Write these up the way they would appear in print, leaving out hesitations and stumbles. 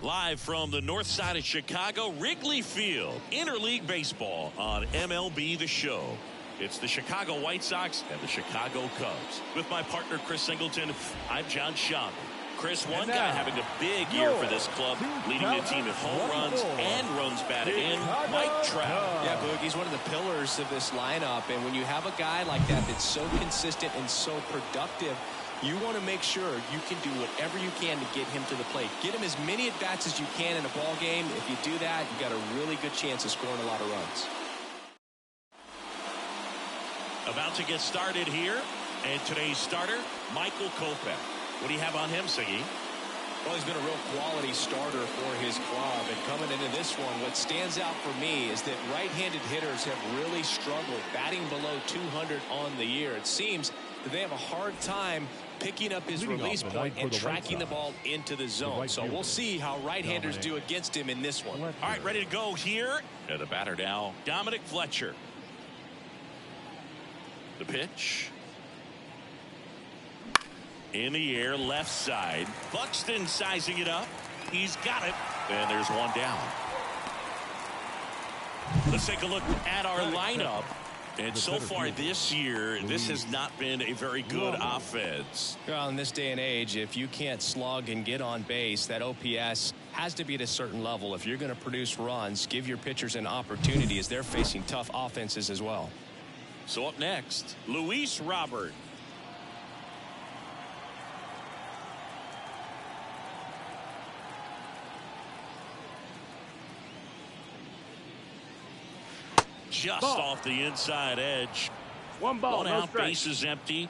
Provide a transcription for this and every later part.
Live from the north side of Chicago, Wrigley Field, interleague baseball on MLB The Show. It's the Chicago White Sox and the Chicago Cubs. With my partner, Chris Singleton, I'm John Schaub. Chris, one guy having a big year for this club, leading the team in home runs and runs batted in, Mike Trout. Yeah, Boog, he's one of the pillars of this lineup, and when you have a guy like that that's so consistent and so productive, you want to make sure you can do whatever you can to get him to the plate. Get him as many at-bats as you can in a ball game. If you do that, you've got a really good chance of scoring a lot of runs. About to get started here, and today's starter, Michael Kopech. What do you have on him, Siggy? Well, he's been a real quality starter for his club, and coming into this one, what stands out for me is that right-handed hitters have really struggled batting below 200 on the year. It seems that they have a hard time picking up his release point and tracking the ball into the zone. So we'll see how right-handers do against him in this one. All right, ready to go here. And the batter now, Dominic Fletcher. The pitch. In the air, left side. Buxton sizing it up. He's got it. And there's one down. Let's take a look at our lineup. And so far this year, this has not been a very good offense. Well, in this day and age, if you can't slug and get on base, that OPS has to be at a certain level. If you're going to produce runs, give your pitchers an opportunity as they're facing tough offenses as well. So up next, Luis Robert. Just off the inside edge. One ball, one no out, strike. base is empty.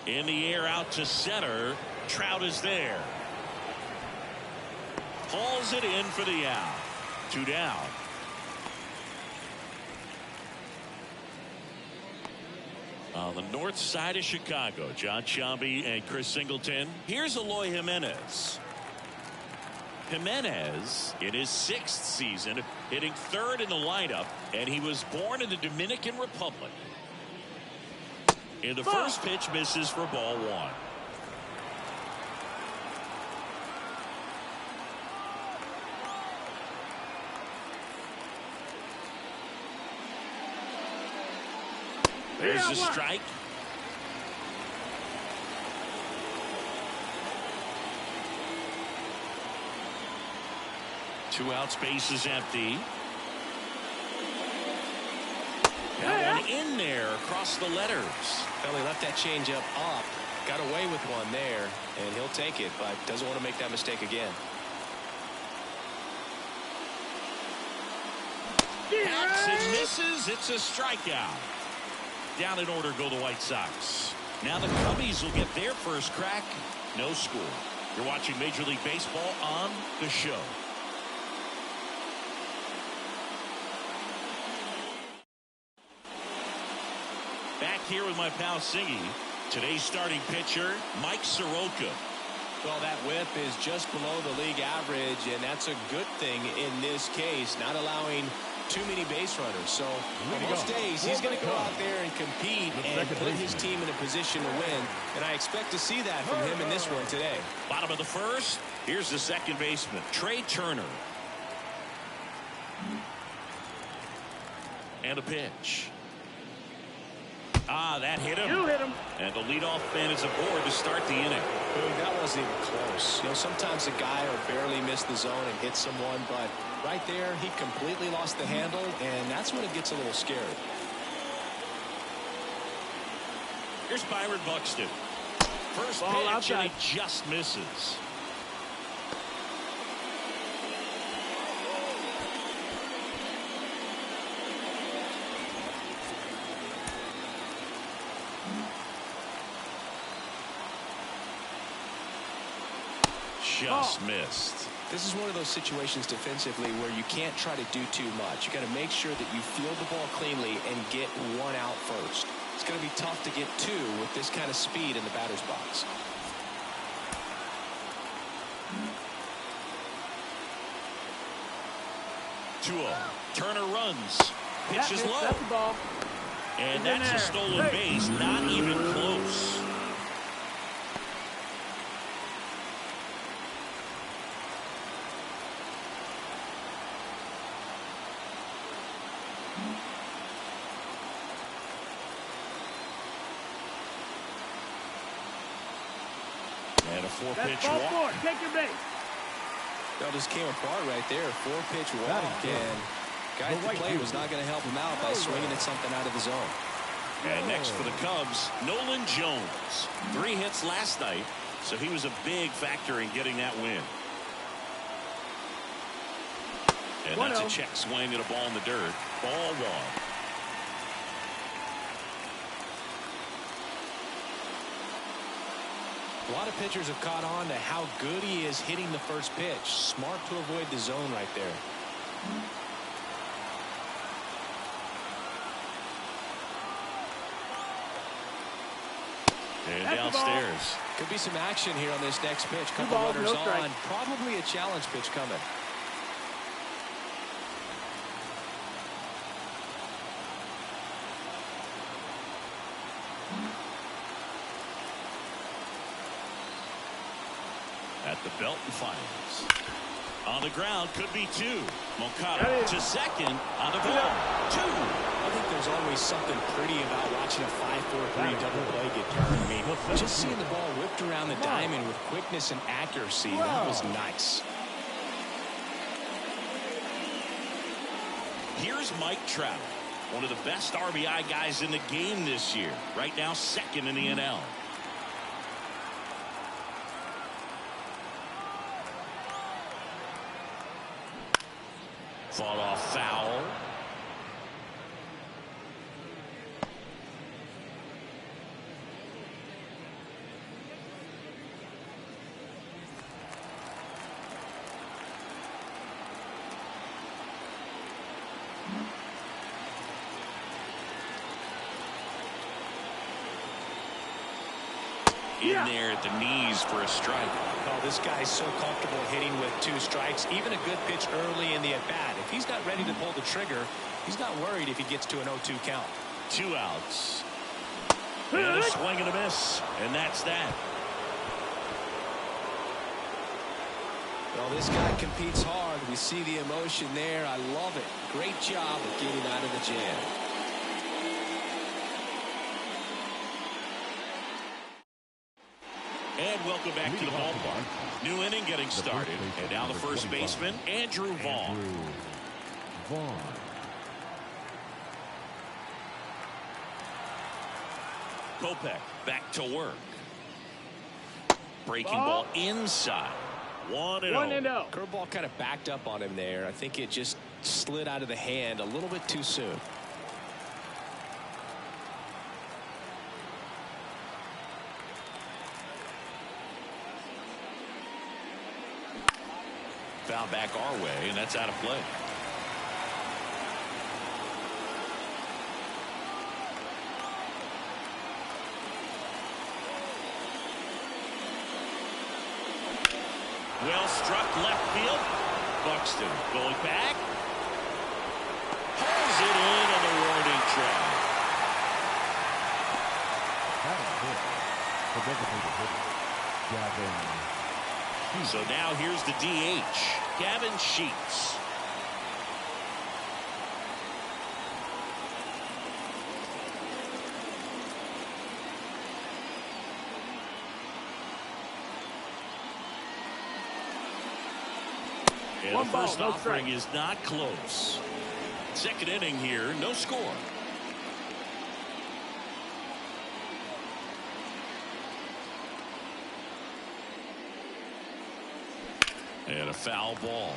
In the air out to center. Trout is there. Hauls it in for the out. 2 down. On the north side of Chicago, John Schaub and Chris Singleton. Here's Eloy Jimenez. Jimenez, in his 6th season, hitting 3rd in the lineup, and he was born in the Dominican Republic. In the first pitch, misses for ball 1. There's the strike. Two outs, base is empty. That one in there across the letters. Well, he left that changeup up, got away with one there, and he'll take it, but doesn't want to make that mistake again. Hacks and misses. It's a strikeout. Down in order go the White Sox. Now the Cubbies will get their first crack. No score. You're watching Major League Baseball on The Show. Back here with my pal Singy. Today's starting pitcher, Mike Soroka. Well, that whip is just below the league average, and that's a good thing in this case, not allowing too many base runners. So on most days, he's going to go out there and compete and put his team in a position to win. And I expect to see that from him in this one today. Bottom of the first. Here's the second baseman, Trey Turner. And a pitch. That hit him. You hit him. And the leadoff man is aboard to start the inning. That wasn't even close. You know, sometimes a guy will barely miss the zone and hit someone, but right there, he completely lost the handle, and that's when it gets a little scary. Here's Byron Buxton. First Ball pitch, outside. and he just misses. Just missed. This is one of those situations defensively where you can't try to do too much. You got to make sure that you field the ball cleanly and get one out first. It's going to be tough to get two with this kind of speed in the batter's box. 2-0. Turner runs. Pitch is low. That's the ball. And that's a stolen base, not even close. And a 4-pitch walk. Take your base. That just came apart right there. 4-pitch walk. And guy at the plate was not going to help him out by swinging at something out of the zone. And next for the Cubs, Nolan Jones. 3 hits last night, so he was a big factor in getting that win. And that's a check swing at a ball in the dirt. Ball 1. A lot of pitchers have caught on to how good he is hitting the first pitch. Smart to avoid the zone right there. And downstairs. Could be some action here on this next pitch. Couple runners on. Probably a challenge pitch coming. At the belt and fires. On the ground, could be 2. Moncada to second on the ball. 2. I think there's always something pretty about watching a 5-4-3 double play get turned. I mean, just seeing the ball whipped around the diamond with quickness and accuracy, that was nice. Here's Mike Trout, one of the best RBI guys in the game this year. Right now, 2nd in the NL. Fought off foul. In there at the knees for a strike. Oh, this guy's so comfortable hitting with 2 strikes. Even a good pitch early in the at-bat. If he's not ready to pull the trigger, he's not worried if he gets to an 0-2 count. 2 outs. And a swing and a miss. And that's that. Well, this guy competes hard. We see the emotion there. I love it. Great job of getting out of the jam. And welcome back to the ballpark. New inning getting started. And now the first baseman, Andrew Vaughn. Kopech back to work. Breaking ball inside. 1-0. Curveball kind of backed up on him there. I think it just slid out of the hand a little bit too soon. Foul back our way, and that's out of play. Well struck left field. Buxton going back. Pulls it in on the warning track. So now here's the DH, Gavin Sheets. And the first offering is not close. 2nd inning here, no score. And a foul ball.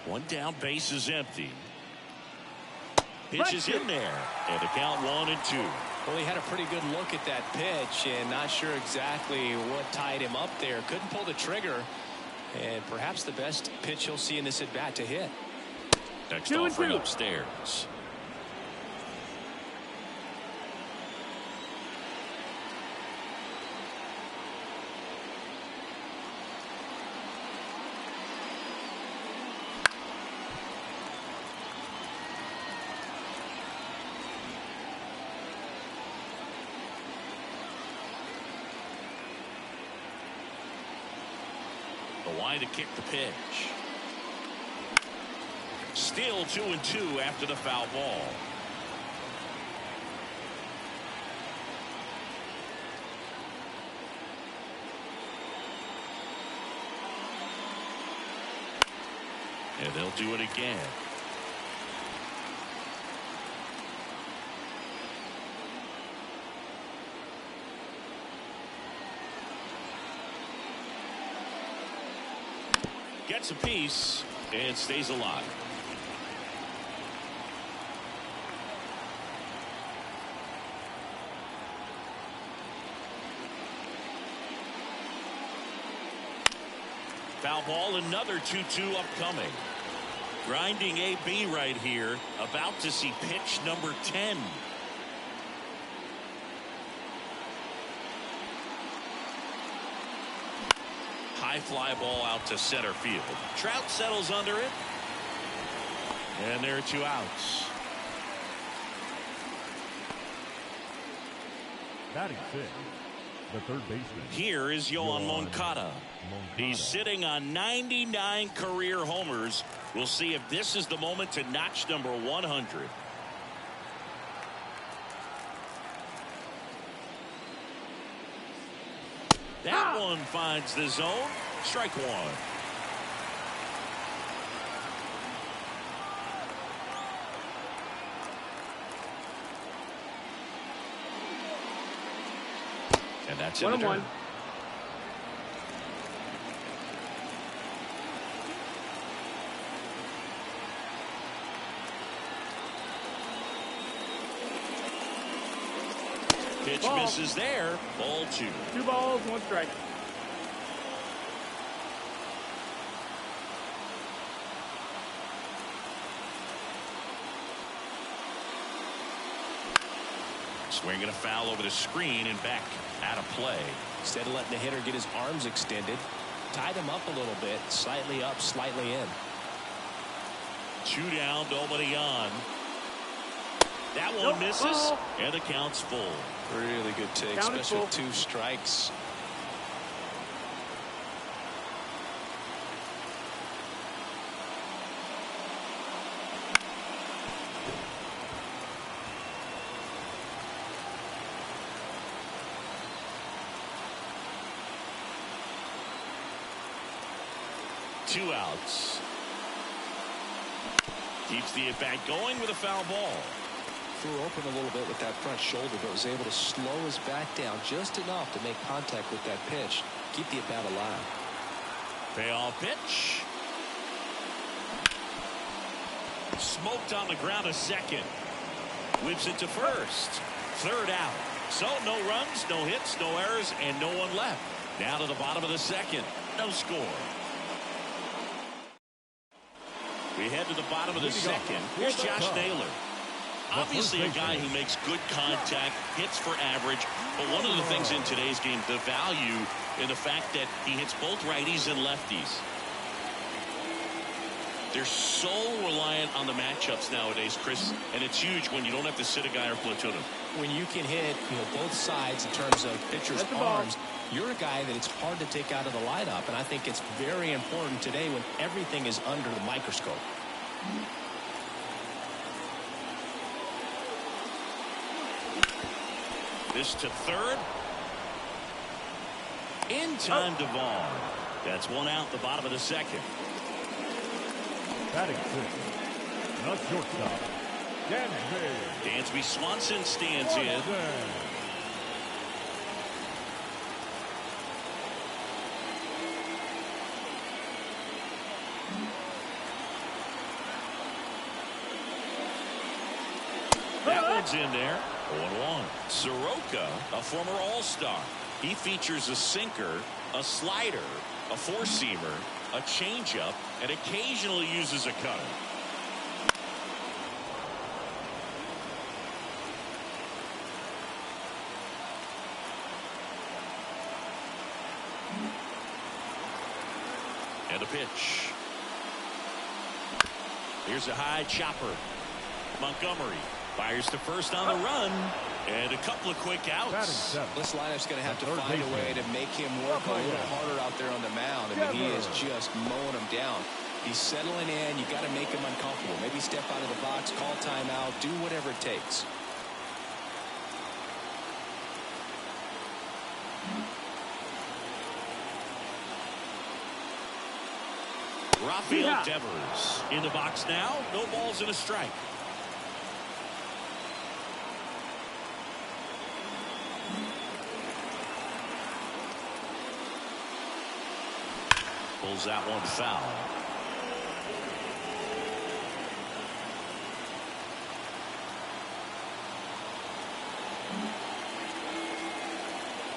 One down, base is empty. Pitch is in there. And the count 1-2. Well, he had a pretty good look at that pitch and not sure exactly what tied him up there. Couldn't pull the trigger. And perhaps the best pitch he'll see in this at bat to hit. Next offering upstairs. line to kick the pitch. Still 2-2 after the foul ball. And they'll do it again. Gets a piece and stays alive. Foul ball, another 2-2 upcoming. Grinding AB right here, about to see pitch number 10. High fly ball out to center field. Trout settles under it. And there are 2 outs. Batting fifth, the third baseman. Here is Yohan Moncada. He's sitting on 99 career homers. We'll see if this is the moment to notch number 100. That one finds the zone. Strike one. And that's in the dirt. Pitch misses there. Ball 2. 2 balls, 1 strike. Swinging a foul over the screen and back out of play. Instead of letting the hitter get his arms extended, tied him up a little bit, slightly up, slightly in. 2 down, nobody on. That one misses, and the count's full. Really good take, especially with 2 strikes. Two outs. Keeps the at-bat going with a foul ball. Threw open a little bit with that front shoulder, but was able to slow his back down just enough to make contact with that pitch. Keep the at-bat alive. Payoff pitch. Smoked on the ground a second. Whips it to first. Third out. So no runs, no hits, no errors, and no one left. Now to the bottom of the second. No score. We head to the bottom of the second. Here's Josh Naylor. Obviously a guy who makes good contact, hits for average, but one of the things in today's game, the value in the fact that he hits both righties and lefties. They're so reliant on the matchups nowadays, Chris, and it's huge when you don't have to sit a guy or platoon him. When you can hit, both sides in terms of pitcher's arms, you're a guy that it's hard to take out of the lineup, and I think it's very important today when everything is under the microscope. This to third. In time to Vaughn. That's 1 out, the bottom of the second. Batting sixth, the shortstop, Dansby Swanson stands in. That one's in there. 0-1. Soroka, a former All-Star. He features a sinker, a slider, a four-seamer, a changeup, and occasionally uses a cutter. And a pitch. Here's a high chopper. Montgomery fires to first on the run, And a couple of quick Batting outs. seventh. This lineup's going to have to Third find a baseman. way to make him work a little harder out there on the mound. I mean, he is just mowing them down. He's settling in. You got to make him uncomfortable. Maybe step out of the box, call timeout, do whatever it takes. Rafael Devers in the box now. No balls and a strike. Pulls that one foul.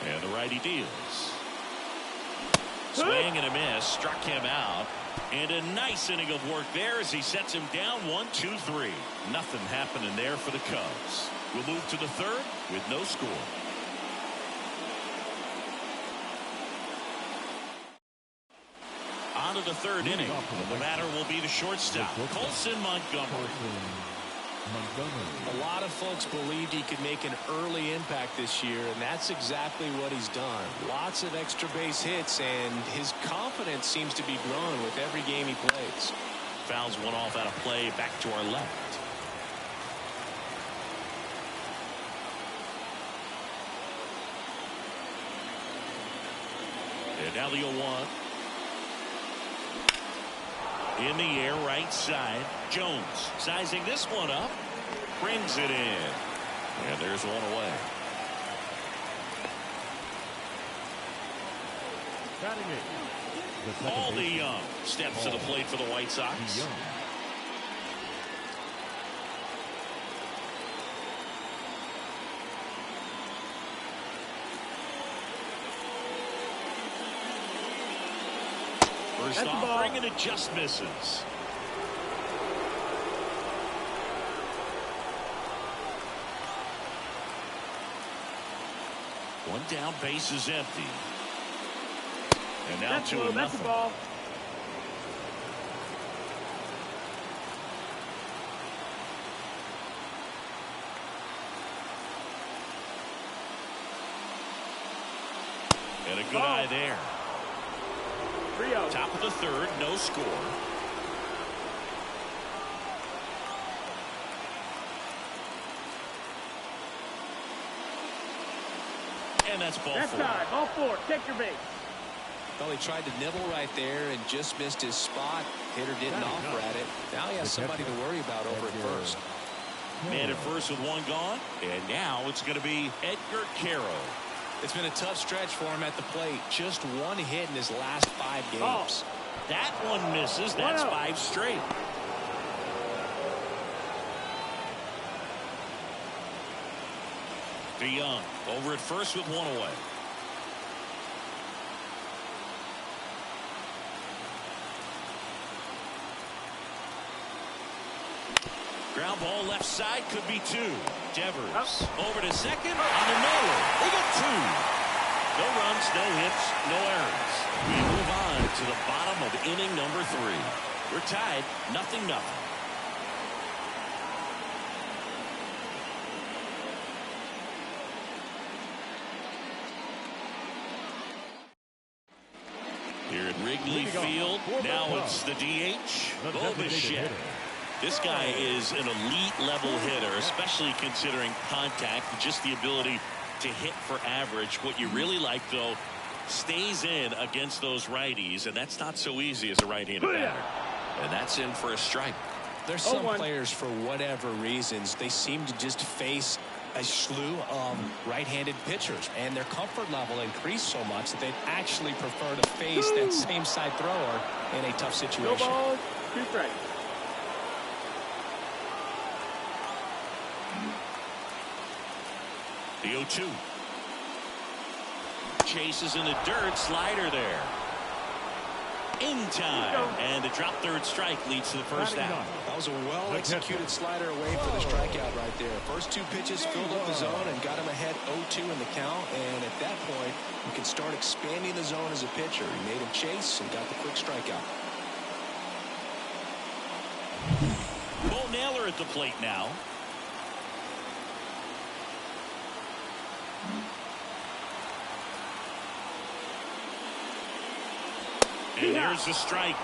And the righty deals. Swing and a miss. Struck him out. And a nice inning of work there as he sets him down 1-2-3. Nothing happening there for the Cubs. We'll move to the third with no score. On to the third inning. The batter will be the shortstop, Colson Montgomery. A lot of folks believed he could make an early impact this year, and that's exactly what he's done. Lots of extra base hits, and his confidence seems to be growing with every game he plays. Fouls one off out of play back to our left. And now the 0-1. In the air, right side. Jones sizing this one up. Brings it in. And there's one away. Batting eighth. Aldi Young steps to the plate for the White Sox. First offering, and it just misses. One down, base is empty. And now 2-0. That's the ball. And a good eye there. 3-0. Top of the third, no score. And that's ball That's 4. time. Ball 4. Check your base. Well, he tried to nibble right there and just missed his spot. Hitter didn't offer at it. Now he has somebody to worry about over at first. Man at first with one gone. And now it's going to be Edgar Caro. It's been a tough stretch for him at the plate. Just one hit in his last 5 games. That one misses. That's 5 straight. DeYoung over at first with one away. Ground ball left side, could be 2. Devers over to second on the mailer. They got 2. No runs, no hits, no errors. We move on to the bottom of inning number 3. We're tied 0-0. Here at Wrigley Field, now it's the DH, Bo Bichette. This guy is an elite level hitter, especially considering contact and just the ability to hit for average. What you really like, though, stays in against those righties, and that's not so easy as a right-handed batter. And that's in for a strike. There's some players, for whatever reasons, they seem to just face a slew of right-handed pitchers, and their comfort level increased so much that they'd actually prefer to face that same side thrower in a tough situation. No balls, 2 strikes. The 0-2. Chases in the dirt, slider there. In time, and the drop third strike leads to the first out. That was a well-executed slider away for the strikeout right there. First 2 pitches filled up the zone and got him ahead 0-2 in the count, and at that point, you can start expanding the zone as a pitcher. He made him chase and got the quick strikeout. Bo Naylor at the plate now. And there's the strike.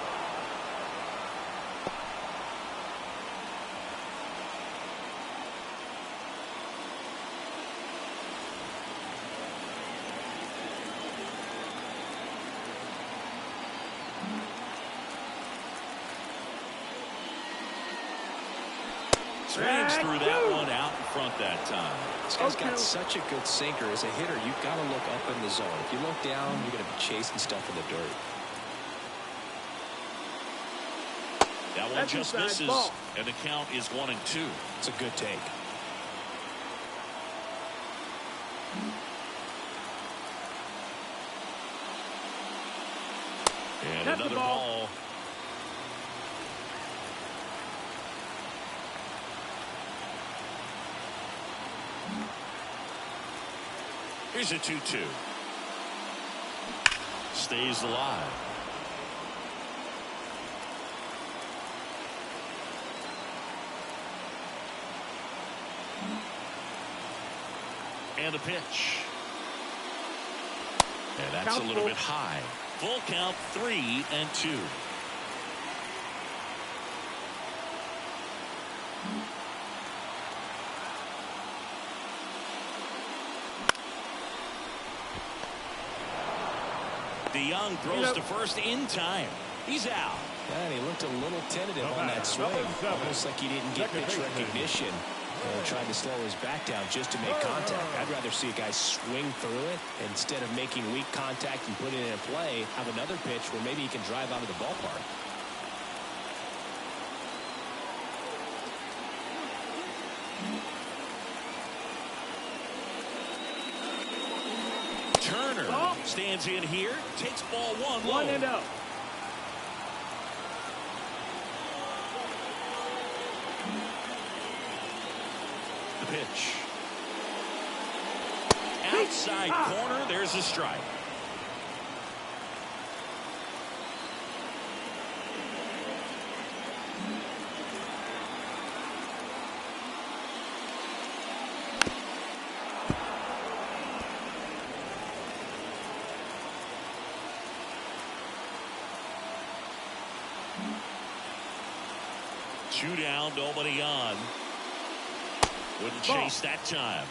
Swings through that one out in front that time. This guy's got such a good sinker. As a hitter, you've got to look up in the zone. If you look down, you're going to be chasing stuff in the dirt. That one just misses, and the count is 1-2. It's a good take. And another ball. Here's a 2-2. Stays alive. And a pitch. And that's a little bit high. Full count, 3-2. DeYoung throws to first in time. He's out. And he looked a little tentative on that swing. Almost like he didn't get pitch recognition. Trying to slow his bat down just to make contact. I'd rather see a guy swing through it instead of making weak contact and putting it in play. Have another pitch where maybe he can drive out of the ballpark. Turner stands in here, takes ball 1 low. 1-0. The pitch. Outside corner, there's a strike. Two down, nobody on. Wouldn't chase that time.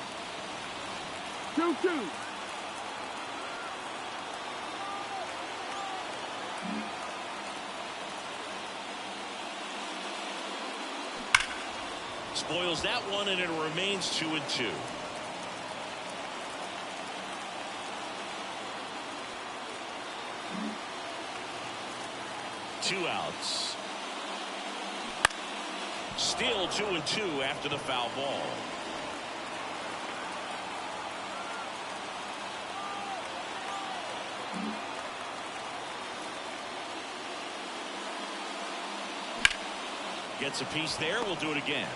2-2. Spoils that one, and it remains 2-2. Two outs. Still 2-2 after the foul ball. Gets a piece there. We'll do it again.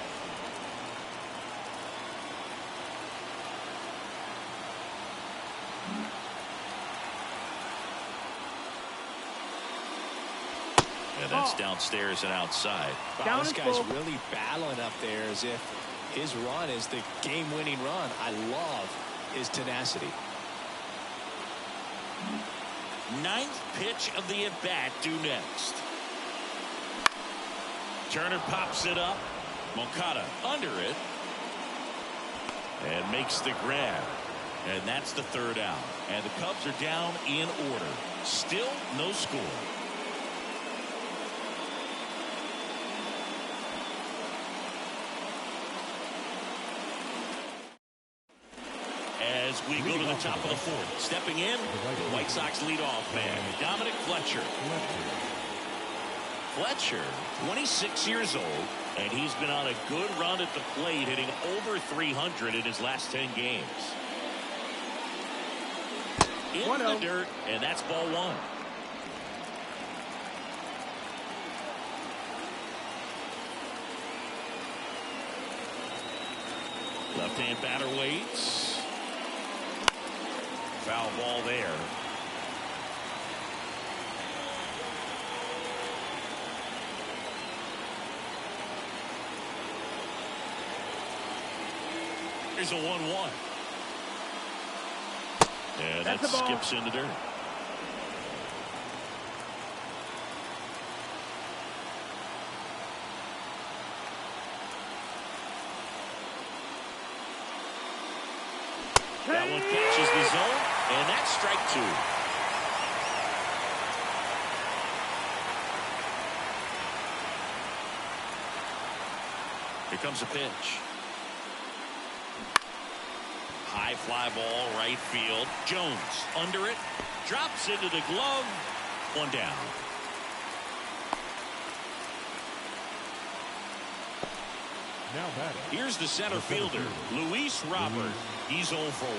And that's downstairs and outside. Wow, this guy's really battling up there as if his run is the game-winning run. I love his tenacity. Ninth pitch of the at-bat due next. Turner pops it up. Moncada under it. And makes the grab. And that's the third out. And the Cubs are down in order. Still no score. As we go to the top of the fourth. Stepping in, the White Sox leadoff man, Dominic Fletcher. Fletcher, 26 years old, and he's been on a good run at the plate, hitting over 300 in his last 10 games. In the dirt, and that's ball 1. Left-hand batter waits. Foul ball there. Here's a 1-1. And that skips in the dirt. That one catches the zone, and that's strike two. Here comes a pitch. High fly ball, right field. Jones under it. Drops into the glove. One down. Now batting. Here's the center fielder, Luis Robert. He's 0 for 1.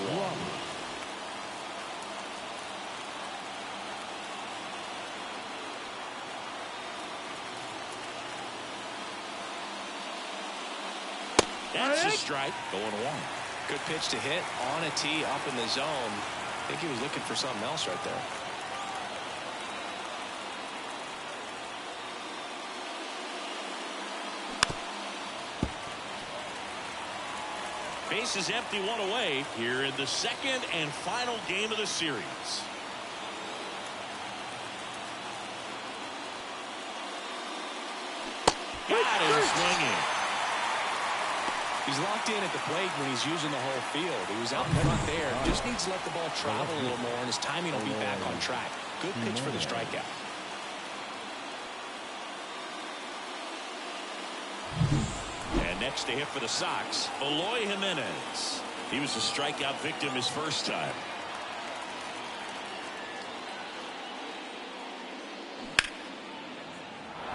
That's a strike. Going 1. Good pitch to hit on a tee up in the zone. I think he was looking for something else right there. Base is empty, 1 away here in the second and final game of the series. Got him swinging. He's locked in at the plate when he's using the whole field. He was out in front there. Just needs to let the ball travel a little more, and his timing will be back on track. Good pitch for the strikeout. And next to hit for the Sox, Eloy Jimenez. He was a strikeout victim his first time.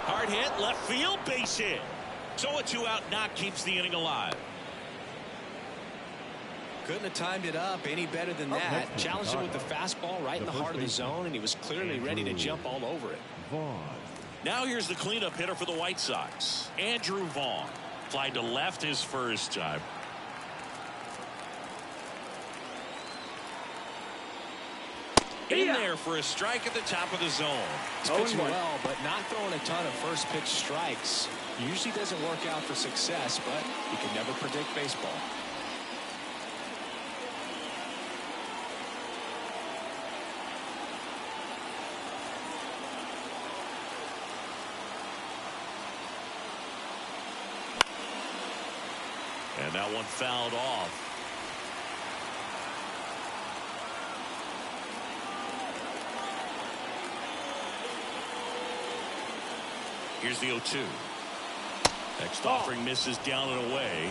Hard hit, left field, base hit. So a 2-out knock keeps the inning alive. Couldn't have timed it up any better than that. Challenged him with the fastball right in the heart of the zone, and he was clearly ready to jump all over it. Now here's the cleanup hitter for the White Sox, Andrew Vaughn. Flied to left his first time. In there for a strike at the top of the zone. He's pitching well, but not throwing a ton of first pitch strikes. Usually doesn't work out for success, but you can never predict baseball. And that one fouled off. Here's the 0-2. Next offering misses down and away.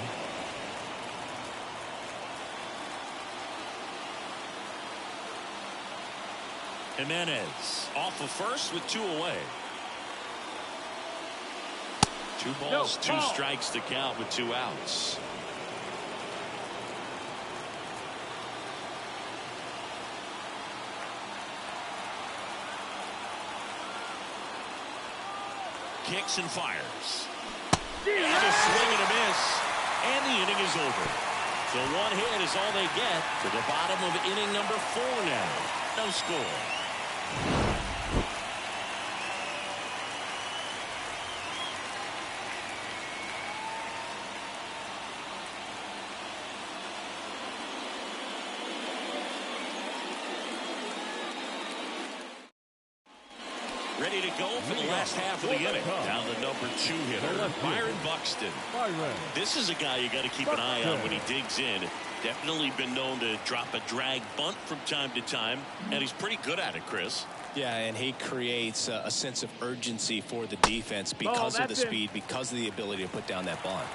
Jimenez off of first with 2 away. 2 balls, 2 strikes to count with 2 outs. Kicks and fires. And a swing and a miss. And the inning is over. So 1 hit is all they get to the bottom of inning number 4 now. No score. Ready to go for the last half of the inning. Down the number 2 hitter, Byron Buxton. This is a guy you got to keep an eye on when he digs in. Definitely been known to drop a drag bunt from time to time, and he's pretty good at it, Chris. Yeah, and he creates a sense of urgency for the defense because of the speed, because of the ability to put down that bunt.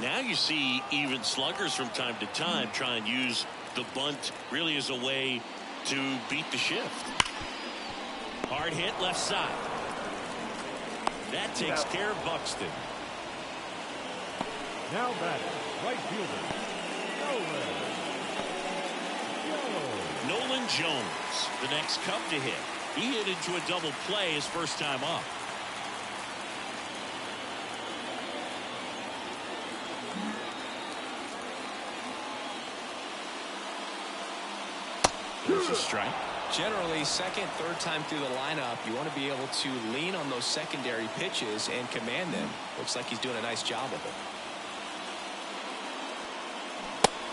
Now you see even sluggers from time to time try and use the bunt really as a way to beat the shift. Hard hit left side. That takes care of Buxton. Now batting, right fielder, Nolan Jones, the next Cub to hit. He hit into a double play his first time up. There's a strike. Generally, second, third time through the lineup, you want to be able to lean on those secondary pitches and command them. Looks like he's doing a nice job of it.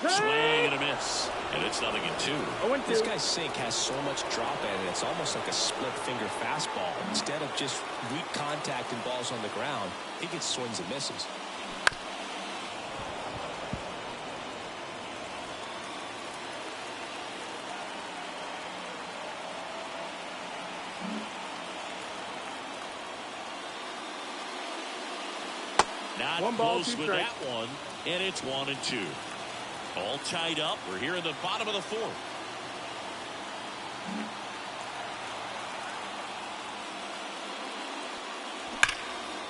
Swing and a miss. And it's 0-2. This guy's sink has so much drop in it. It's almost like a split finger fastball. Instead of just weak contact and balls on the ground, he gets swings and misses. Not One ball, close two with strikes. that one, and it's 1-2. All tied up. We're here in the bottom of the fourth.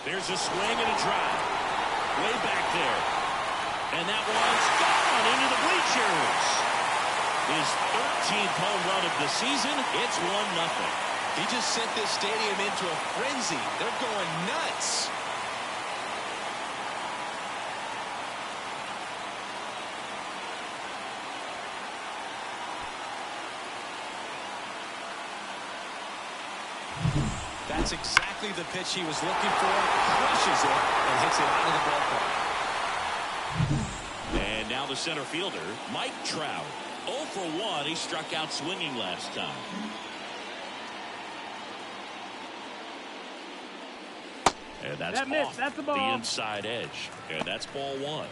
There's a swing and a drive. Way back there. And that one's gone into the bleachers. His 13th home run of the season. It's 1-0. He just sent this stadium into a frenzy. They're going nuts. That's exactly the pitch he was looking for. Crushes it and hits it out of the ballpark. And now the center fielder, Mike Trout. 0 for 1. He struck out swinging last time. And that's off That's the ball. the inside edge. And that's ball 1.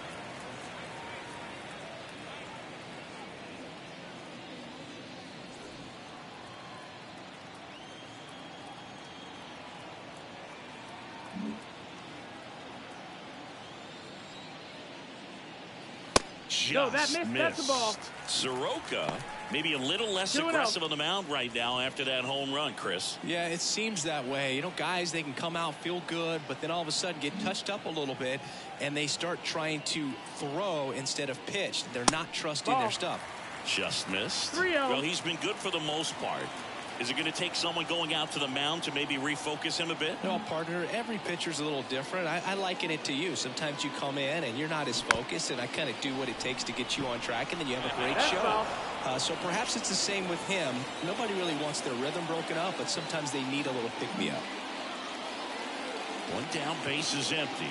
No, that missed. That's the ball. Soroka maybe a little less aggressive on the mound right now after that home run, Chris. Yeah, it seems that way. You know, guys, they can come out, feel good, but then all of a sudden get touched up a little bit, and they start trying to throw instead of pitch. They're not trusting their stuff. Just missed. 3-0. Well, he's been good for the most part. Is it going to take someone going out to the mound to maybe refocus him a bit? No, partner, every pitcher's a little different. I liken it to you. Sometimes you come in and you're not as focused, and I kind of do what it takes to get you on track, and then you have a great show. So perhaps it's the same with him. Nobody really wants their rhythm broken up, but sometimes they need a little pick-me-up. One down, base is empty.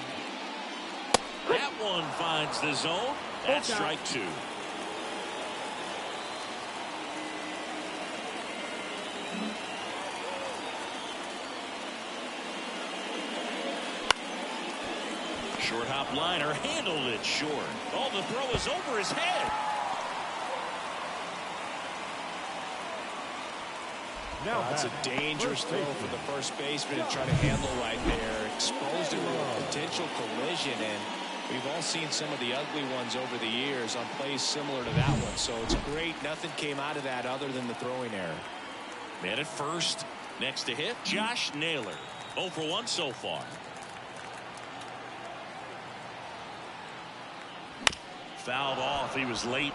That one finds the zone. That's strike 2. Short hop liner handled it short. Oh, the throw is over his head. Now That's a dangerous throw for the first baseman to try to handle right there. Exposed to a potential collision, and we've all seen some of the ugly ones over the years on plays similar to that one. So it's great. Nothing came out of that other than the throwing error. Man at first. Next to hit, Josh Naylor. 0 for 1 so far. Fouled off. He was late.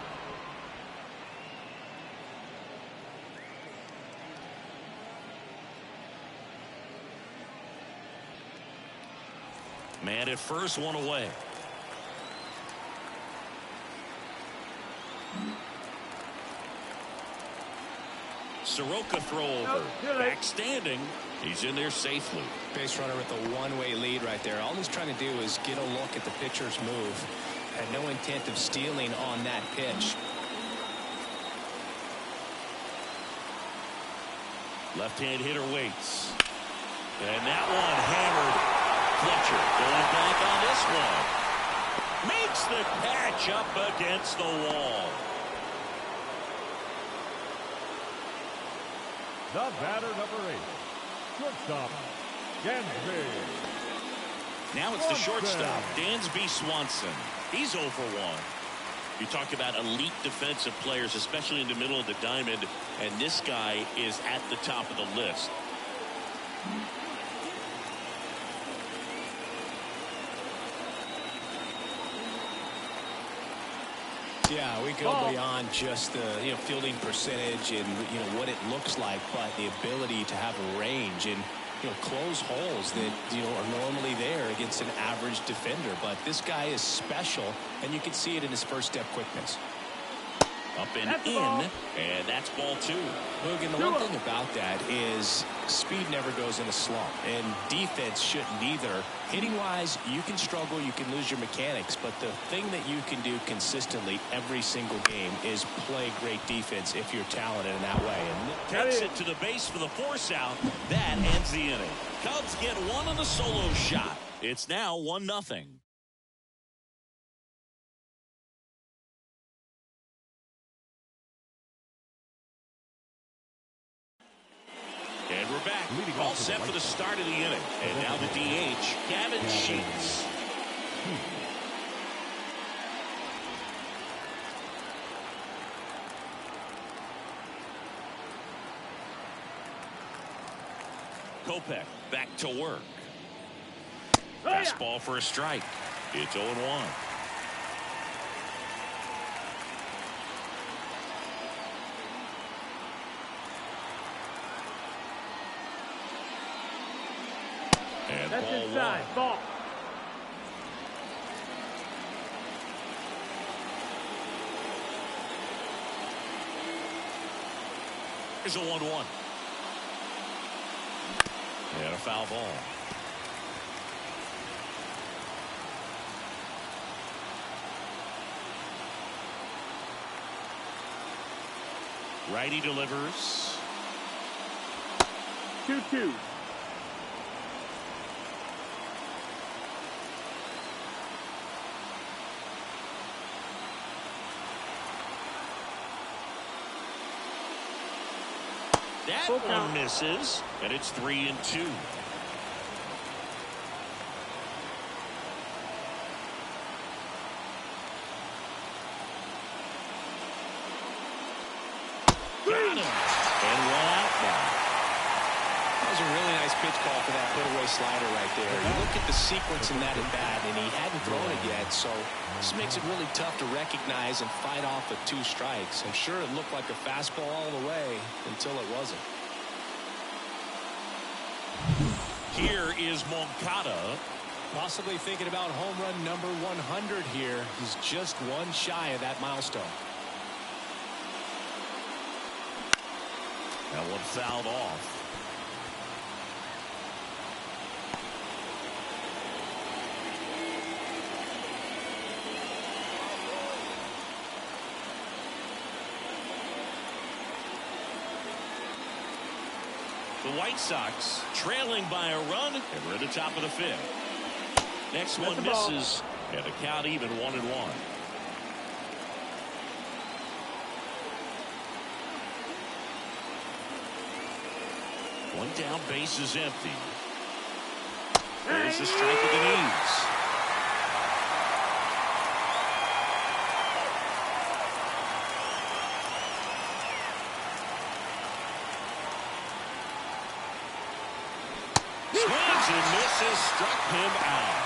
Man at first, one away. Soroka throw over. Back standing. He's in there safely. Base runner with a one-way lead right there. All he's trying to do is get a look at the pitcher's move. Had no intent of stealing on that pitch. Left-hand hitter waits. And that one hammered. Fletcher going back on this one. Makes the catch up against the wall. The batter, number 8. Shortstop, Dansby. Now it's the shortstop, Dansby Swanson. He's 0 for 1. You talk about elite defensive players, especially in the middle of the diamond, and this guy is at the top of the list. Yeah, we go beyond just the fielding percentage and what it looks like, but the ability to have a range and close holes that are normally there against an average defender. But this guy is special, and you can see it in his first step quickness. Up and in, and that's ball 2. Look, and the one thing about that is speed never goes in a slump, and defense shouldn't either. Hitting-wise, you can struggle, you can lose your mechanics, but the thing that you can do consistently every single game is play great defense if you're talented in that way. And takes it to the base for the force out. That ends the inning. Cubs get one on the solo shot. It's now 1-0. And we're back. All set for the start of the inning. And now the DH, Gavin Sheets. Kopech back to work. Fastball for a strike. It's 0-1. And that's ball inside. one. Ball. Here's a 1-1. And a foul ball. Righty delivers. 2-2. That Full one count. misses, and it's 3-2. Got him. And one out now. That was a really nice pitch call for that put-away slider right there. You look at the sequence in that at-bat, and he hadn't thrown it yet, so this makes it really tough to recognize and fight off with 2 strikes. I'm sure it looked like a fastball all the way until it wasn't. Here is Moncada. Possibly thinking about home run number 100 here. He's just one shy of that milestone. That one fouled off. The White Sox trailing by a run, and we're at the top of the 5th. Next one misses, and the count even 1-1. One down, base is empty. There's the strike with the knees. Swings and misses, struck him out.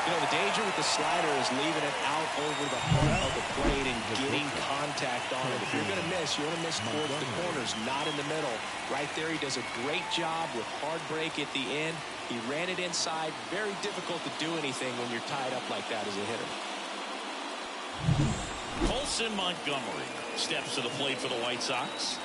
You know, the danger with the slider is leaving it out over the heart of the plate and getting contact on it. If you're going to miss, you want to miss towards the corners, not in the middle. Right there, he does a great job with hard break at the end. He ran it inside. Very difficult to do anything when you're tied up like that as a hitter. Colson Montgomery steps to the plate for the White Sox.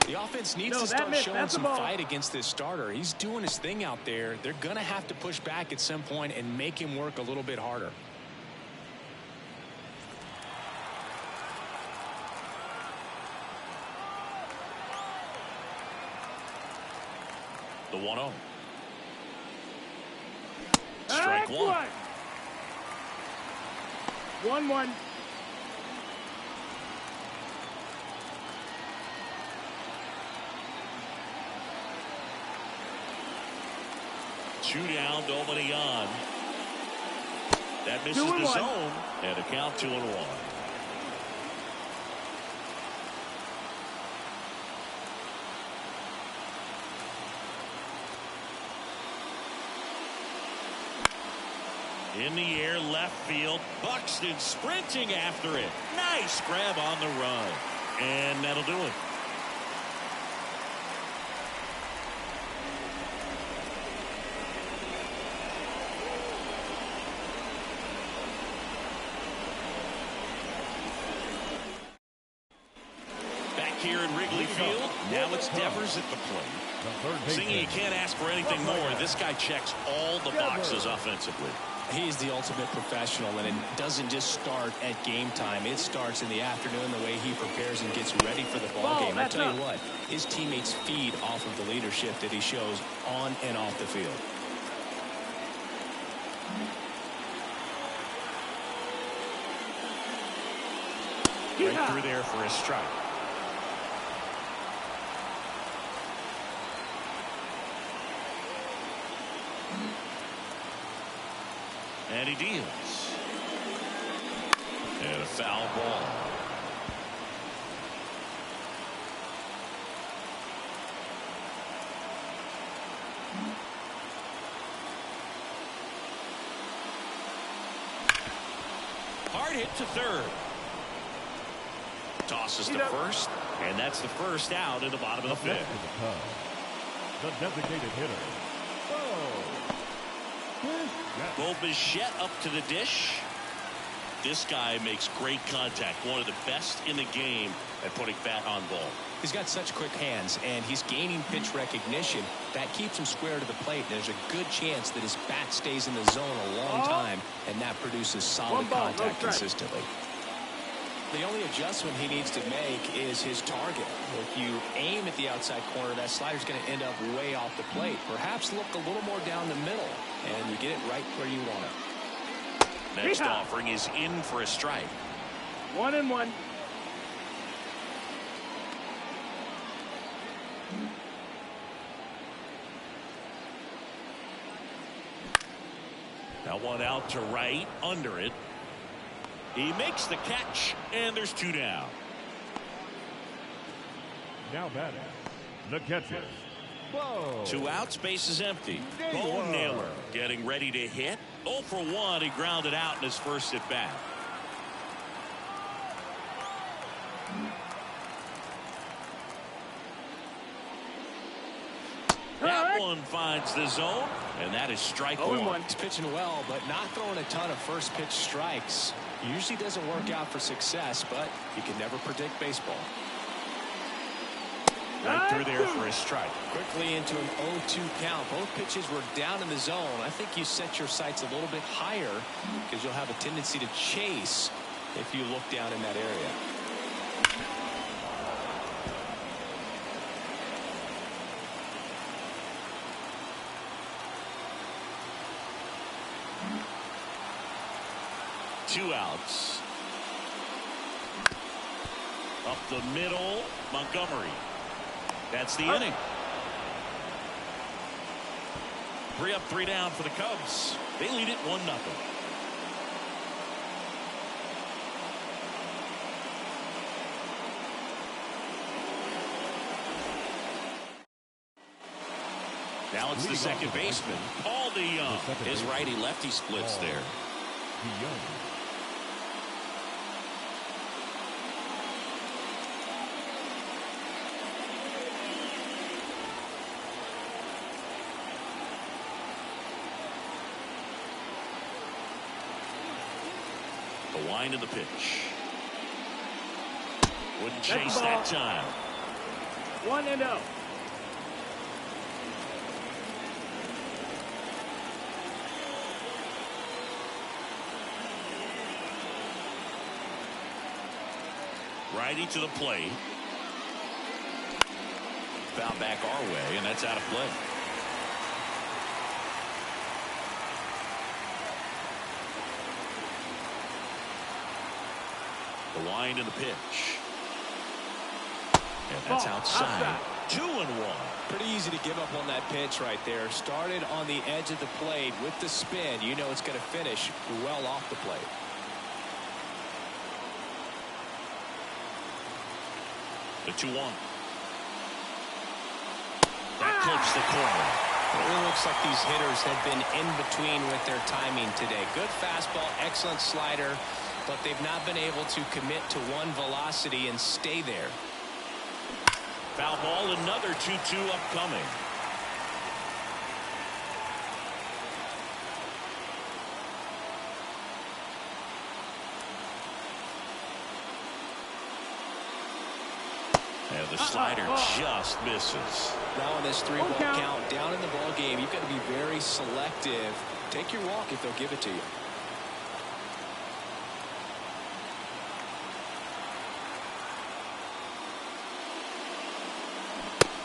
The offense needs to start showing some fight against this starter. He's doing his thing out there. They're going to have to push back at some point and make him work a little bit harder. The 1-0. Strike one. 1-1. Two down, nobody on. That misses the zone, and a count 2-1. In the air, left field. Buxton sprinting after it. Nice grab on the run. And that'll do it. Back here in Wrigley Field, now it's Devers at the plate. Singy, you can't ask for anything more. This guy checks all the boxes offensively. He's the ultimate professional, and it doesn't just start at game time. It starts in the afternoon, the way he prepares and gets ready for the ball game. I tell you what, his teammates feed off of the leadership that he shows on and off the field. Right through there for a strike. And he deals. And a foul ball. Hard hit to third. Tosses to first, and that's the first out in the bottom of the fifth. The designated hitter. Bo Bichette up to the dish. This guy makes great contact. One of the best in the game at putting bat on ball. He's got such quick hands, and he's gaining pitch recognition. That keeps him square to the plate. There's a good chance that his bat stays in the zone a long time, and that produces solid contact consistently. The only adjustment he needs to make is his target. If you aim at the outside corner, that slider's going to end up way off the plate. Perhaps look a little more down the middle, and you get it right where you want it. Next offering is in for a strike. 1-1. That one out to right, under it. He makes the catch, and there's 2 down. Now batting, the catcher. 2 outs, base is empty. Bo Naylor getting ready to hit. 0 for 1. He grounded out in his first at bat. That one finds the zone, and that is strike 1. He's pitching well, but not throwing a ton of first pitch strikes. Usually doesn't work out for success, but you can never predict baseball. Right through there for a strike. Quickly into an 0-2 count. Both pitches were down in the zone. I think you set your sights a little bit higher because you'll have a tendency to chase if you look down in that area. Two outs. Up the middle, Montgomery. That's the inning. 3 up, 3 down for the Cubs. They lead it 1-0. Now it's the second baseman, Paul DeYoung. His righty-lefty splits there. The wind of the pitch. Wouldn't chase that time. 1-0. Righty to the plate. Foul back our way, and that's out of play. The wind of the pitch. And that's outside. 2-1. Pretty easy to give up on that pitch right there. Started on the edge of the plate with the spin. You know it's going to finish well off the plate. The 2-1. That clips the corner. It really looks like these hitters have been in between with their timing today. Good fastball, excellent slider, but they've not been able to commit to one velocity and stay there. Foul ball, another 2-2 upcoming. And the slider just misses. Now in this 3-ball count, down in the ball game, you've got to be very selective. Take your walk if they'll give it to you.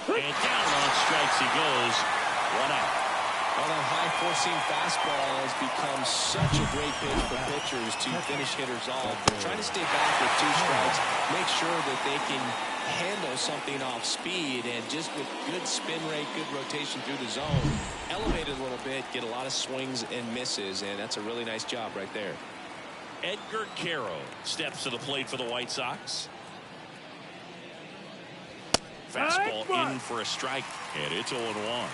And down on strikes he goes. 1 out. Well, that high-four-seam fastball has become such a great pitch for pitchers to finish hitters off. They're trying to stay back with 2 strikes, make sure that they can handle something off speed, and just with good spin rate, good rotation through the zone, elevate it a little bit, get a lot of swings and misses, and that's a really nice job right there. Edgar Caro steps to the plate for the White Sox. Fastball in for a strike, and it's 0-1.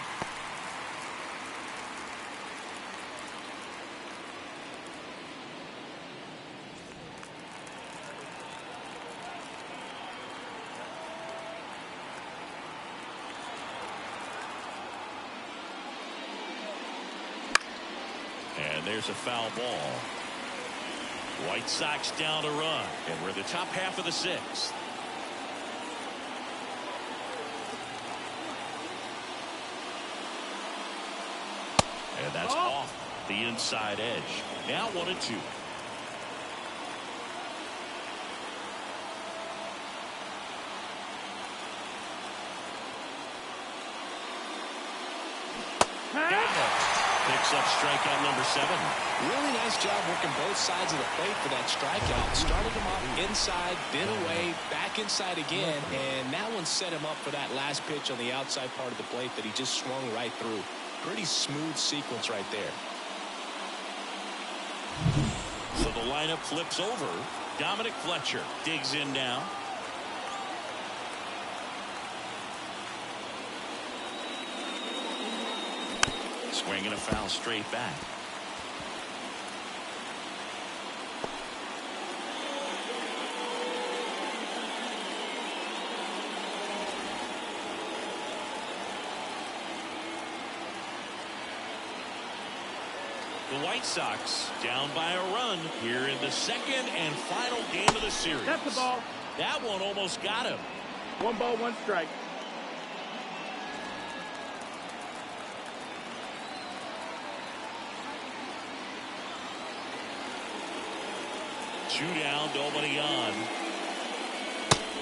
And there's a foul ball. White Sox down a run, and we're in the top half of the sixth. And that's off the inside edge. Now 1-2. Picks up strikeout number 7. Really nice job working both sides of the plate for that strikeout. Started him off inside, bit away, back inside again, and that one set him up for that last pitch on the outside part of the plate that he just swung right through. Pretty smooth sequence right there. So the lineup flips over. Dominic Fletcher digs in now. Swinging a foul straight back. The White Sox down by a run here in the second and final game of the series. That's the ball. That one almost got him. 1 ball, 1 strike. Two down, nobody on.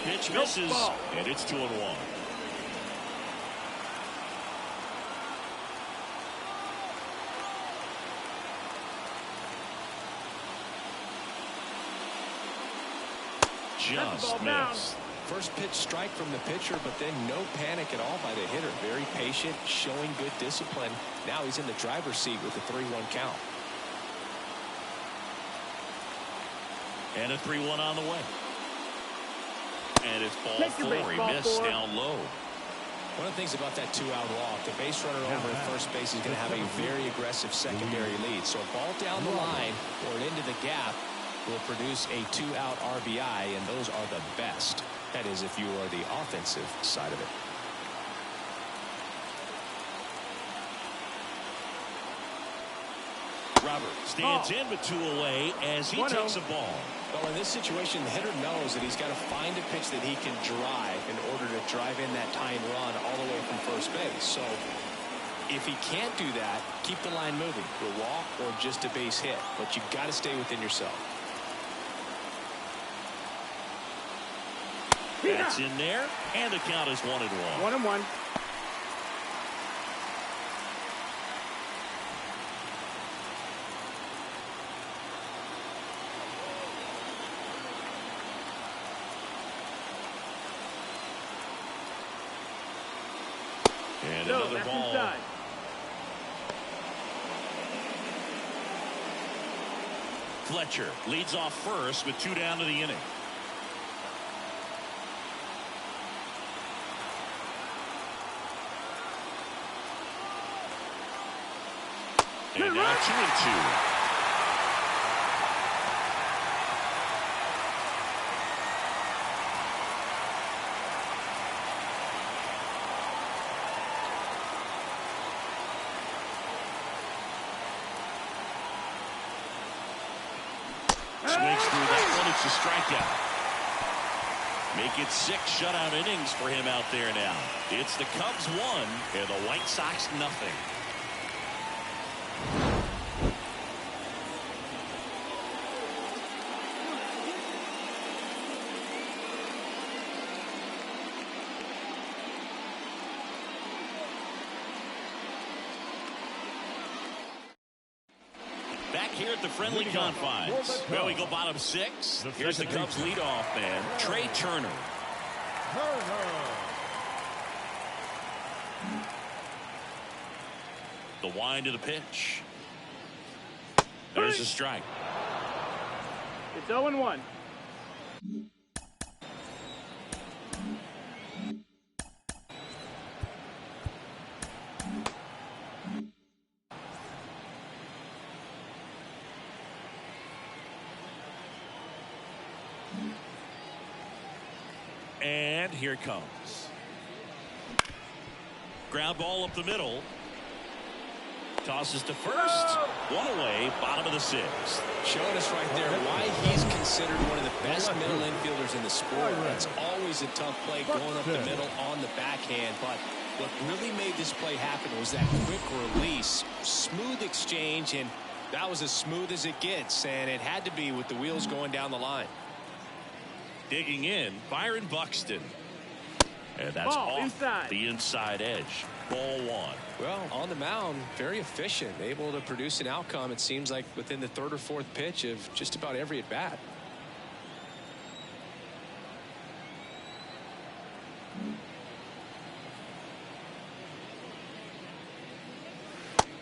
Pitch misses, and it's 2-1. Just missed. First pitch strike from the pitcher, but then no panic at all by the hitter. Very patient, showing good discipline. Now he's in the driver's seat with the 3-1 count. And a 3-1 on the way. And it's ball 4. He missed down low. One of the things about that 2-out walk, the base runner over at first base is going to have a very aggressive secondary lead. So a ball down the line or into the gap will produce a 2-out RBI, and those are the best. That is, if you are the offensive side of it. Robert stands in with 2 away as he takes a ball. Well, in this situation, the hitter knows that he's got to find a pitch that he can drive in order to drive in that tying run all the way from first base. So if he can't do that, keep the line moving. A walk or just a base hit. But you've got to stay within yourself. That's in there, and the count is 1-1. 1-1. And another ball. Inside. Fletcher leads off first with 2 down to the inning. And now 2-2. Swings through that one. It's a strikeout. Make it 6 shutout innings for him out there now. It's the Cubs 1 and the White Sox nothing. Back here at the friendly confines. Well, we go bottom 6. Here's the Cubs leadoff man, Trey Turner. The wind of the pitch. There's a strike. It's 0-1. And here it comes. Ground ball up the middle. Tosses to first. One away, bottom of the sixth. Showing us right there why he's considered one of the best middle infielders in the sport. It's always a tough play going up the middle on the backhand. But what really made this play happen was that quick release. Smooth exchange, and that was as smooth as it gets. And it had to be with the wheels going down the line. Digging in, Byron Buxton. And that's Ball off inside. the inside edge. Ball one. Well, on the mound, very efficient, able to produce an outcome, it seems like, within the third or fourth pitch of just about every at bat.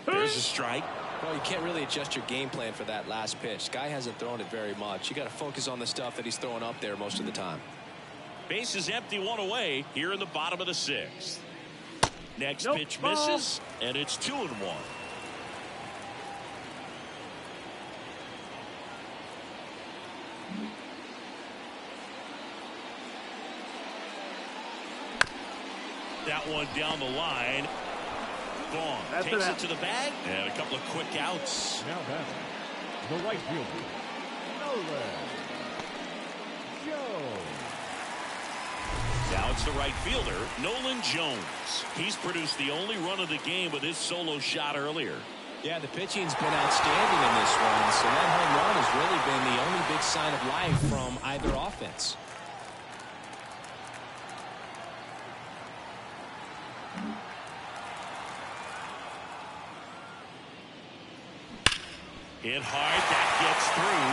There's a strike. Well, you can't really adjust your game plan for that last pitch. Guy hasn't thrown it very much. You got to focus on the stuff that he's throwing up there most of the time. Base is empty, one away here in the bottom of the sixth. Next Nope, pitch ball. misses, and it's 2-1. That one down the line. Vaughn That's takes an it to the bag, and a couple of quick outs. Now batting, the right fielder, Nolan Jones. Now it's the right fielder, Nolan Jones. He's produced the only run of the game with his solo shot earlier. Yeah, the pitching's been outstanding in this one, so that home run has really been the only big sign of life from either offense. Hit hard, that gets through.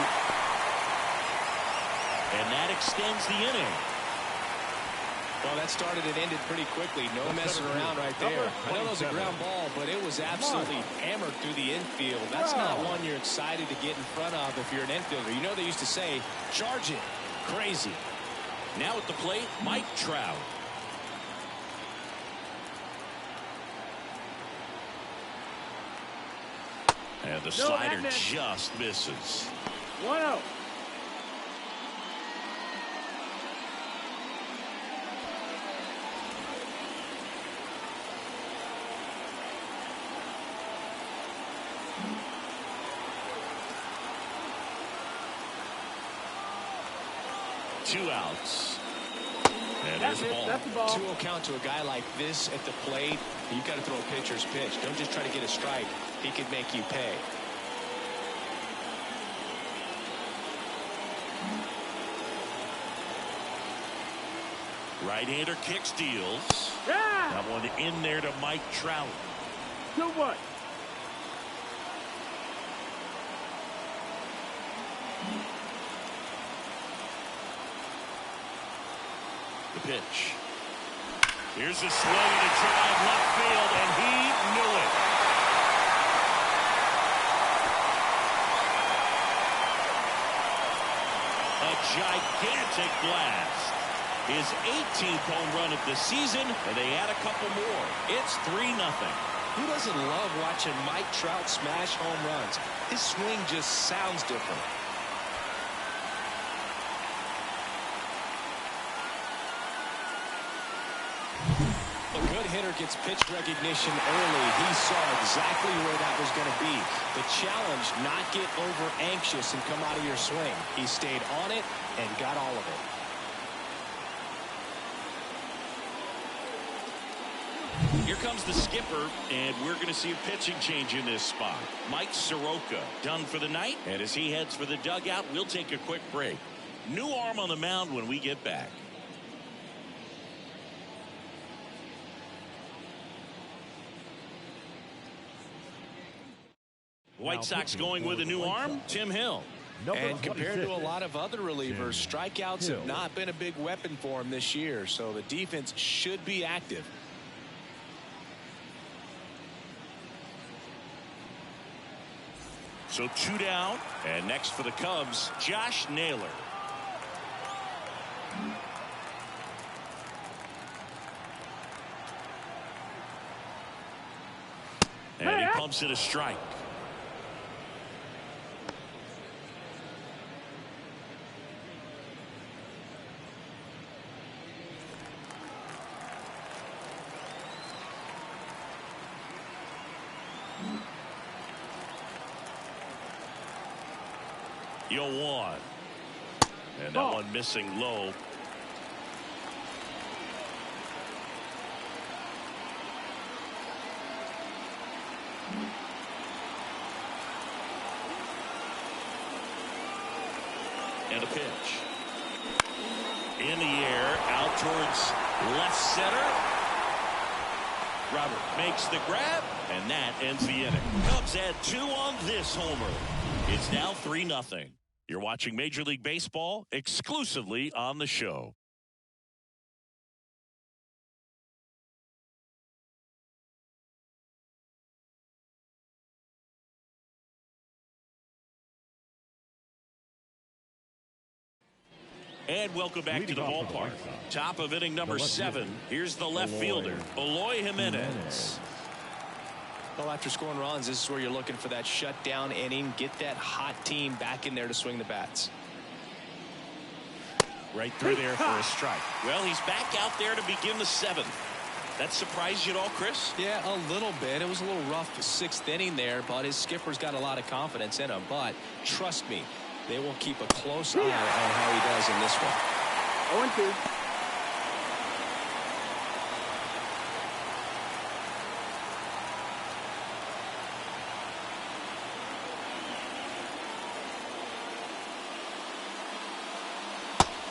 And that extends the inning. Well, that started and ended pretty quickly. No messing around right there. I know it was a ground ball, but it was absolutely hammered through the infield. That's not one you're excited to get in front of if you're an infielder. You know they used to say, charge it. Crazy. Now at the plate, Mike Trout. And the slider just misses. 1-0. Two outs. And there's the ball. That's the ball. 2-0 count to a guy like this at the plate. You've got to throw a pitcher's pitch. Don't just try to get a strike. He could make you pay. Right-hander kick steals. Yeah. That one in there to Mike Trout. 2-1. The pitch. Here's a swing and a drive left field, and he knew it. A gigantic blast. His 18th home run of the season, and they add a couple more. It's 3-0. Who doesn't love watching Mike Trout smash home runs? His swing just sounds different. A good hitter gets pitch recognition early. He saw exactly where that was going to be. The challenge, not get over anxious and come out of your swing. He stayed on it and got all of it. Here comes the skipper, and we're going to see a pitching change in this spot. Mike Soroka done for the night, and as he heads for the dugout, we'll take a quick break. New arm on the mound when we get back. White Sox going with a new arm, Tim Hill. And compared to a lot of other relievers, strikeouts have not been a big weapon for him this year, so the defense should be active. So 2 down, and next for the Cubs, Josh Naylor. And he pumps it a strike. You'll one. And that one missing low. And a pitch. In the air, out towards left center. Robert makes the grab, and that ends the inning. Cubs had 2 on this homer. It's now 3-0. You're watching Major League Baseball exclusively on the show. And welcome back to the ballpark. Top of inning number 7. Here's the left fielder, Eloy Jimenez. Well, after scoring runs, this is where you're looking for that shutdown inning. Get that hot team back in there to swing the bats. Right through there for a strike. Well, he's back out there to begin the 7th. That surprised you at all, Chris? Yeah, a little bit. It was a little rough 6th inning there, but his skipper's got a lot of confidence in him. But trust me, they will keep a close eye on how he does in this one. 0-2.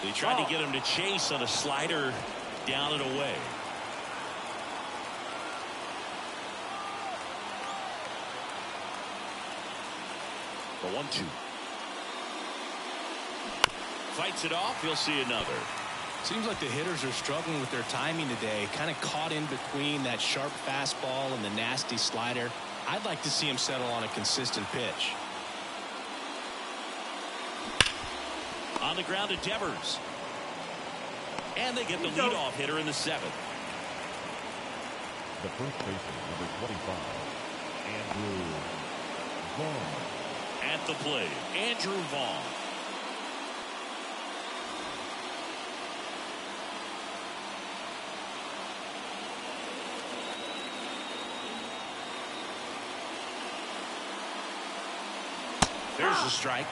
They tried to get him to chase on a slider down and away. The 1-2. Fights it off. He'll see another. Seems like the hitters are struggling with their timing today. Kind of caught in between that sharp fastball and the nasty slider. I'd like to see him settle on a consistent pitch. On the ground to Devers. And they get the leadoff hitter in the 7th. The first baseman, number 25, Andrew Vaughn. At the plate, Andrew Vaughn. There's a strike.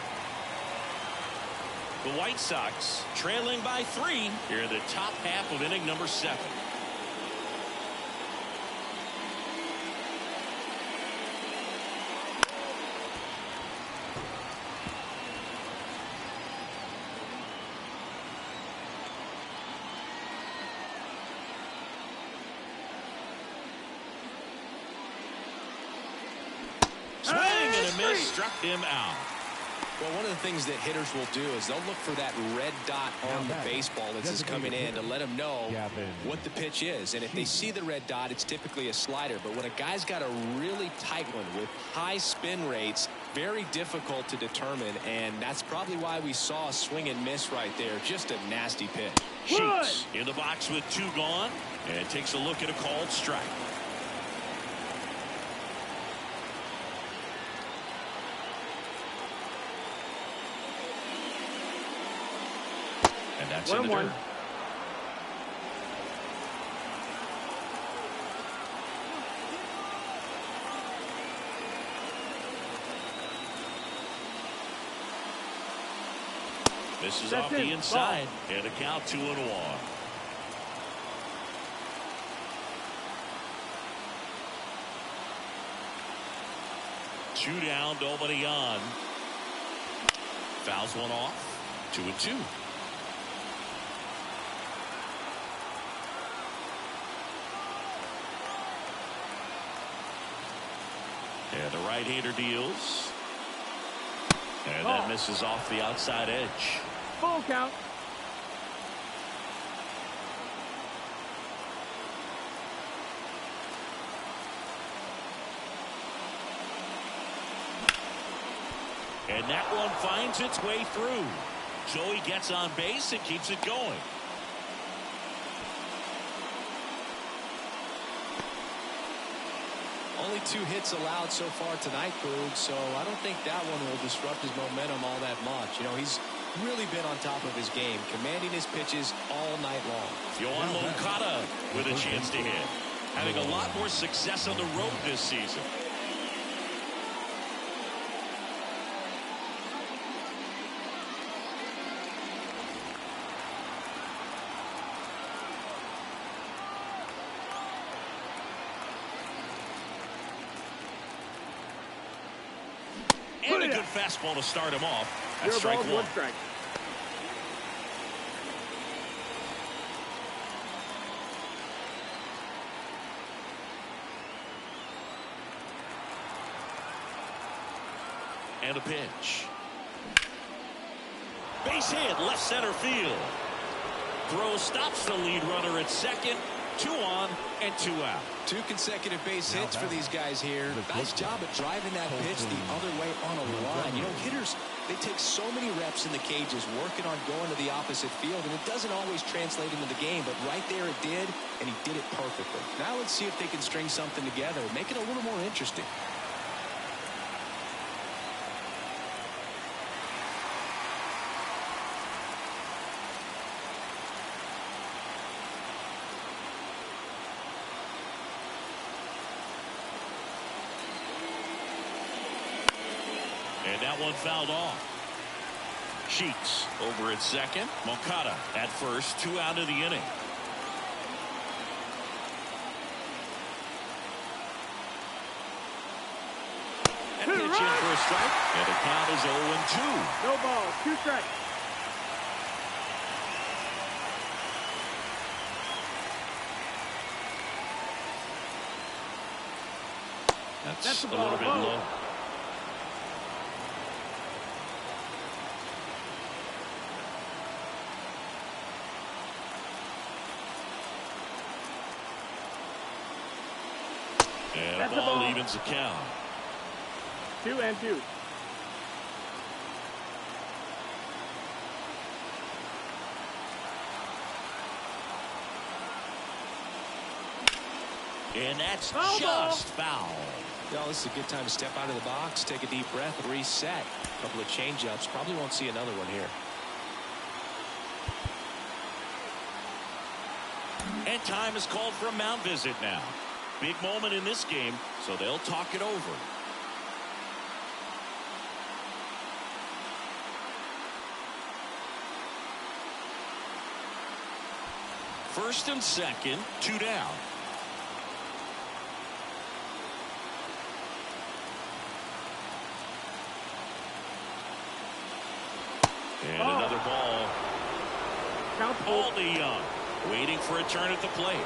The White Sox trailing by 3 here in the top half of inning number 7. Swing and a miss, struck him out. Well, one of the things that hitters will do is they'll look for that red dot on the baseball as it's coming in to let them know what the pitch is. And if they see the red dot, it's typically a slider. But when a guy's got a really tight one with high spin rates, very difficult to determine. And that's probably why we saw a swing and miss right there. Just a nasty pitch. Sheets in the box with 2 gone and takes a look at a called strike. And that's in the dirt. This is off the inside and a count 2-1. Two down, nobody on. Fouls one off. 2-2. And the right-hander deals. And that misses off the outside edge. Full count. And that one finds its way through. So he gets on base and keeps it going. Only 2 hits allowed so far tonight, Boog, so I don't think that one will disrupt his momentum all that much. You know, he's really been on top of his game, commanding his pitches all night long. Yohan Moncada with a chance to hit. Having a lot more success on the road this season. And a good fastball to start him off. That's strike one. Strike. And a pitch. Base hit, left center field. Throw stops the lead runner at second. 2 on and 2 out. 2 consecutive base hits for these guys here. Nice job at driving that pitch the other way on a line. You know, hitters, they take so many reps in the cages working on going to the opposite field, and it doesn't always translate into the game, but right there it did, and he did it perfectly. Now let's see if they can string something together, make it a little more interesting. And that one fouled off. Sheets over at second. Moncada at first. 2 out of the inning. And pitch in for a strike. And the count is 0-2. No ball. 2 strikes. That's a little bit low. And the ball evens the count. 2-2. And that's foul just foul. Well, this is a good time to step out of the box, take a deep breath, and reset. A couple of change-ups. Probably won't see another one here. And time is called for a mound visit now. Big moment in this game, so they'll talk it over. First and second, 2 down. And another ball. All the Young waiting for a turn at the plate.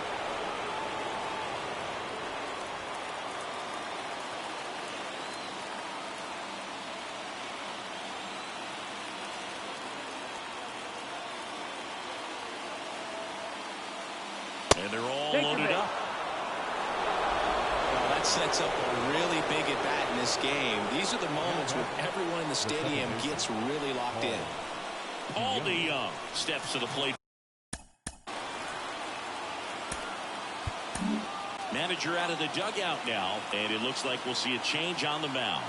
And they're all loaded up. Well, that sets up a really big at bat in this game. These are the moments when everyone in the stadium gets really locked in. All the Young steps to the plate. Manager out of the dugout now, and it looks like we'll see a change on the mound.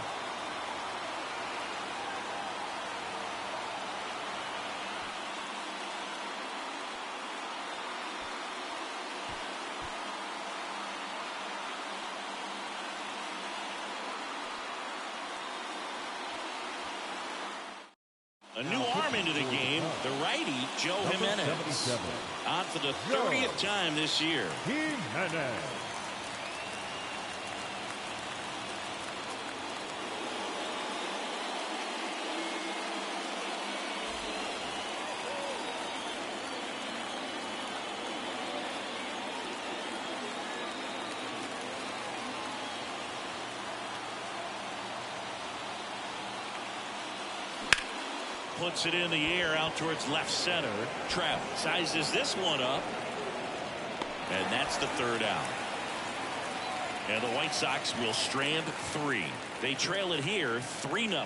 A new arm into the game, the righty, Joe Jimenez. On for the 30th time this year. Jimenez. puts it in the air out towards left center. Trout sizes this one up. And that's the third out. And the White Sox will strand 3. They trail it here 3-0.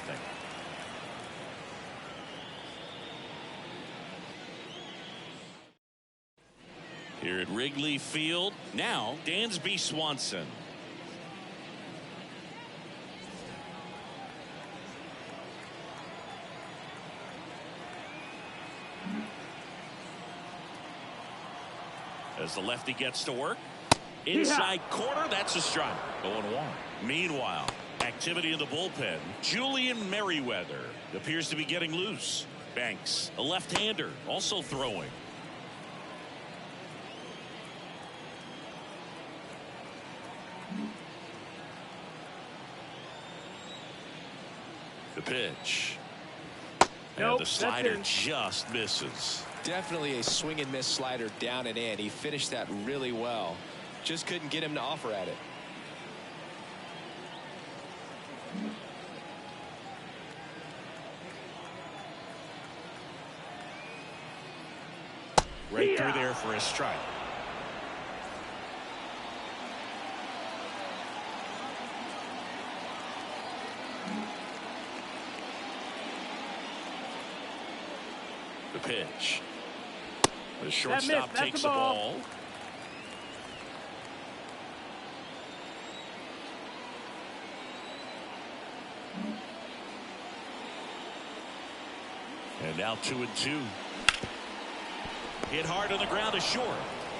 Here at Wrigley Field, now Dansby Swanson. As the lefty gets to work. Inside corner, that's a strike. 0-1. Meanwhile, activity in the bullpen. Julian Merriweather appears to be getting loose. Banks, a left-hander, also throwing. The pitch. And the slider just misses. Definitely a swing and miss slider down and in. He finished that really well. Just couldn't get him to offer at it. Right through there for a strike. The pitch. The shortstop takes the ball. And now 2-2. Hit hard on the ground to short.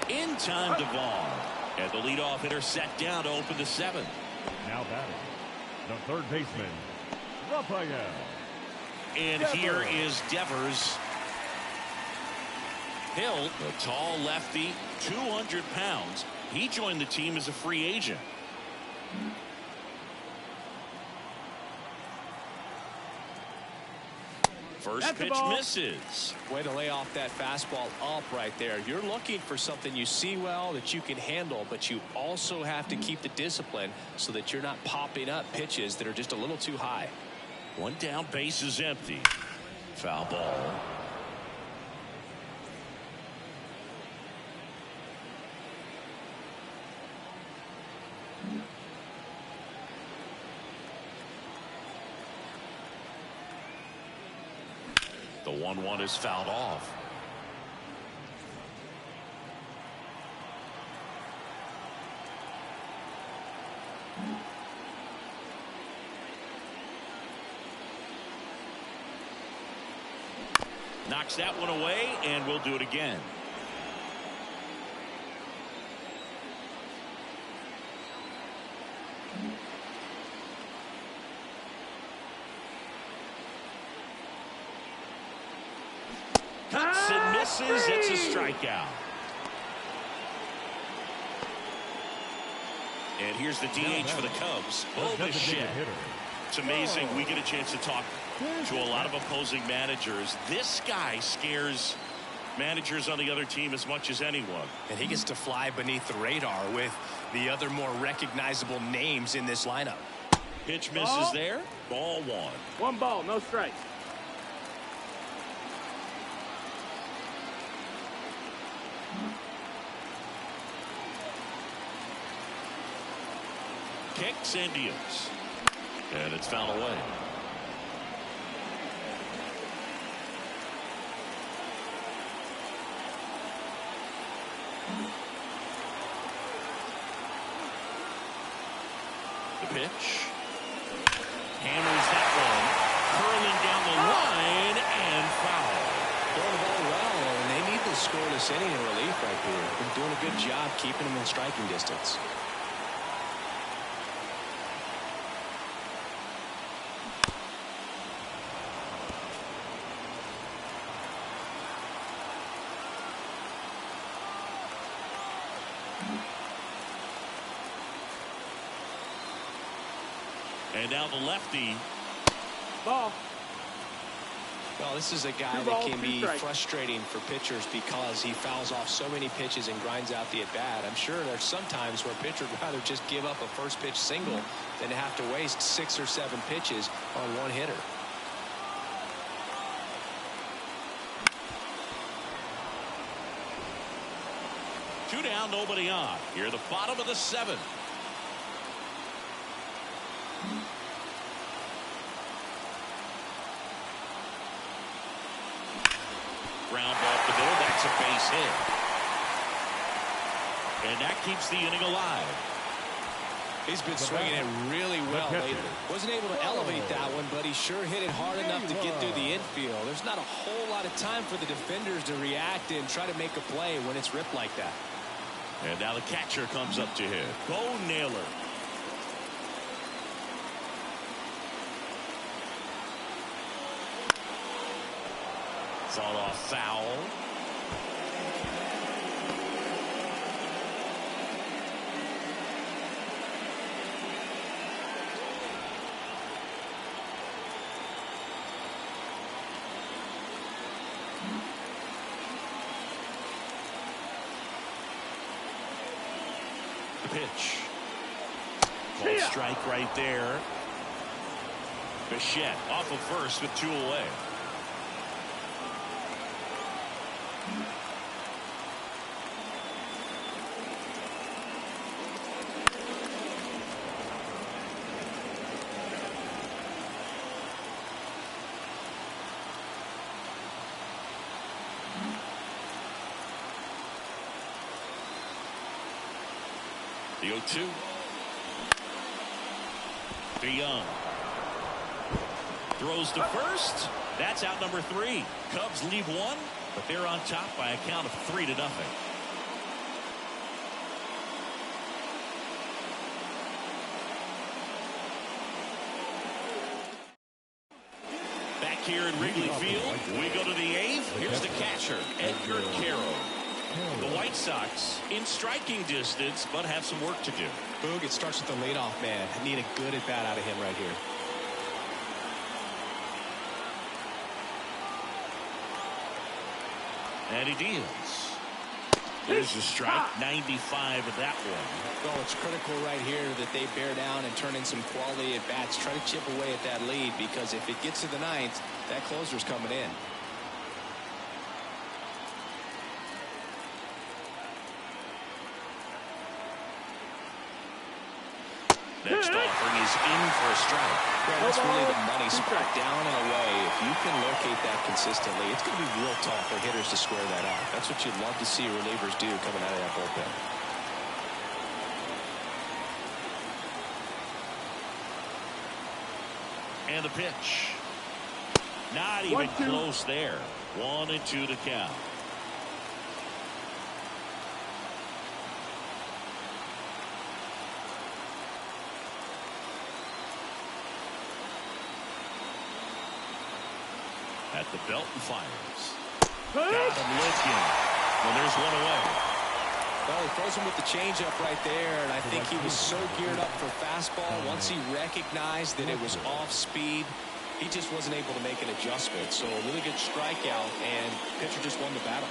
In time to Vaughn. And the leadoff hitter set down to open the 7th. Now batting, the third baseman, Rafael. And here is Devers. Hill, the tall lefty, 200 pounds. He joined the team as a free agent. First pitch misses. Way to lay off that fastball up right there. You're looking for something you see well that you can handle, but you also have to keep the discipline so that you're not popping up pitches that are just a little too high. One down, base is empty. Foul ball. The 1-1 is fouled off. Knocks that one away, and we'll do it again. Cuts and misses. It's a strikeout. And here's the DH for the Cubs. Oh, the shit. It's amazing. We get a chance to talk to a lot of opposing managers. This guy scares managers on the other team as much as anyone. And he gets to fly beneath the radar with the other more recognizable names in this lineup. Pitch misses there. Ball 1. 1 ball, no strikes. Kicks and deals. And it's fouled away. The pitch. Hammers that one. Curling down the line and foul. Throwing the ball well, and they need the scoreless inning in relief right here. Been doing a good job keeping them in striking distance. And now the lefty. Ball. Well, this is a guy that can be frustrating for pitchers because he fouls off so many pitches and grinds out the at-bat. I'm sure there's some times where a pitcher would rather just give up a first pitch single than to have to waste 6 or 7 pitches on one hitter. Two down, nobody on. Here the bottom of the seventh. Ground ball up the middle. That's a base hit. And that keeps the inning alive. He's been swinging it really well lately. Wasn't able to elevate that one, but he sure hit it hard enough to get through the infield. There's not a whole lot of time for the defenders to react and try to make a play when it's ripped like that. And now the catcher comes up to hit. Go Naylor. Fought off foul. The pitch. Ball strike right there. Bichette off of first with two away. The 0-2. DeYoung throws to first. That's out number 3. Cubs leave one, but they're on top by a count of 3-0. Back here at Wrigley Field, we go to the 8th. Here's the catcher, Edgar Carroll. The White Sox in striking distance, but have some work to do. Boog, it starts with the leadoff man. I need a good at bat out of him right here. And he deals. There's a strike, 95 of that one. Well, it's critical right here that they bear down and turn in some quality at bats. Try to chip away at that lead, because if it gets to the 9th, that closer's coming in. Next offering is in for a strike. Well, that's really the money spot, down and away. If you can locate that consistently, it's going to be real tough for hitters to square that out. That's what you'd love to see relievers do coming out of that bullpen. And the pitch. Not even close there. 1-2 to count. At the belt and fires. Got him looking. Well, there's one away. Well, he throws him with the changeup right there, and I think he was so geared up for fastball. Once he recognized that it was off speed, he just wasn't able to make an adjustment. So a really good strikeout, and pitcher just won the battle.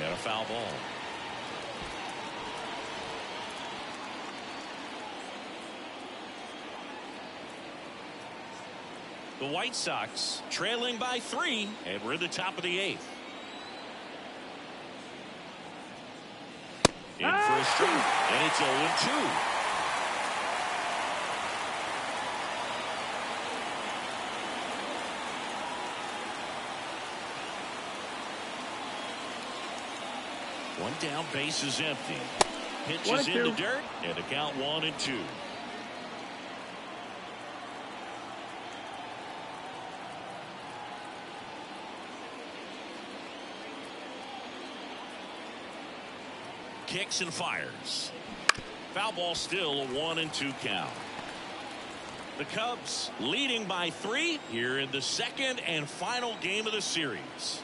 And a foul ball. The White Sox trailing by 3, and we're at the top of the 8th. In for a strike, and it's 0-2. One down, base is empty. Pitches in the dirt, and the count 1-2. Kicks and fires. Foul ball, still a 1-2 count. The Cubs leading by 3 here in the second and final game of the series.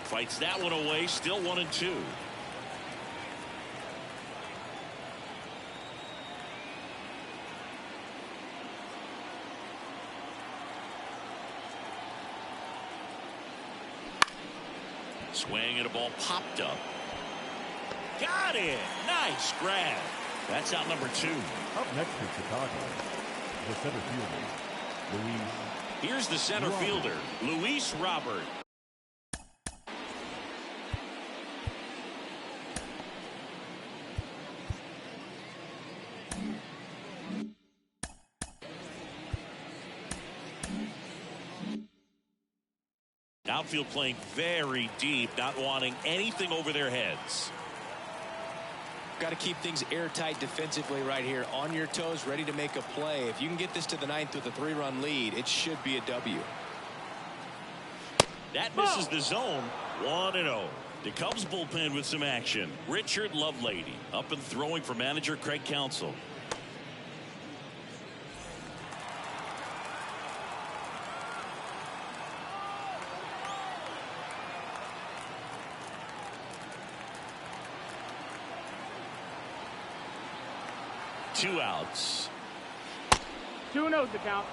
Fights that one away, still 1-2. Swing and a ball popped up. Got it. Nice grab. That's out number 2. Up next for Chicago, the center fielder, Luis. Here's the center fielder, Luis Robert. Outfield playing very deep, not wanting anything over their heads. Got to keep things airtight defensively right here, on your toes, ready to make a play. If you can get this to the 9th with a 3-run lead, it should be a W. That misses the zone. 1-0. The Cubs bullpen with some action. Richard Lovelady up and throwing for manager Craig Counsell. Two outs. 2-0 the count.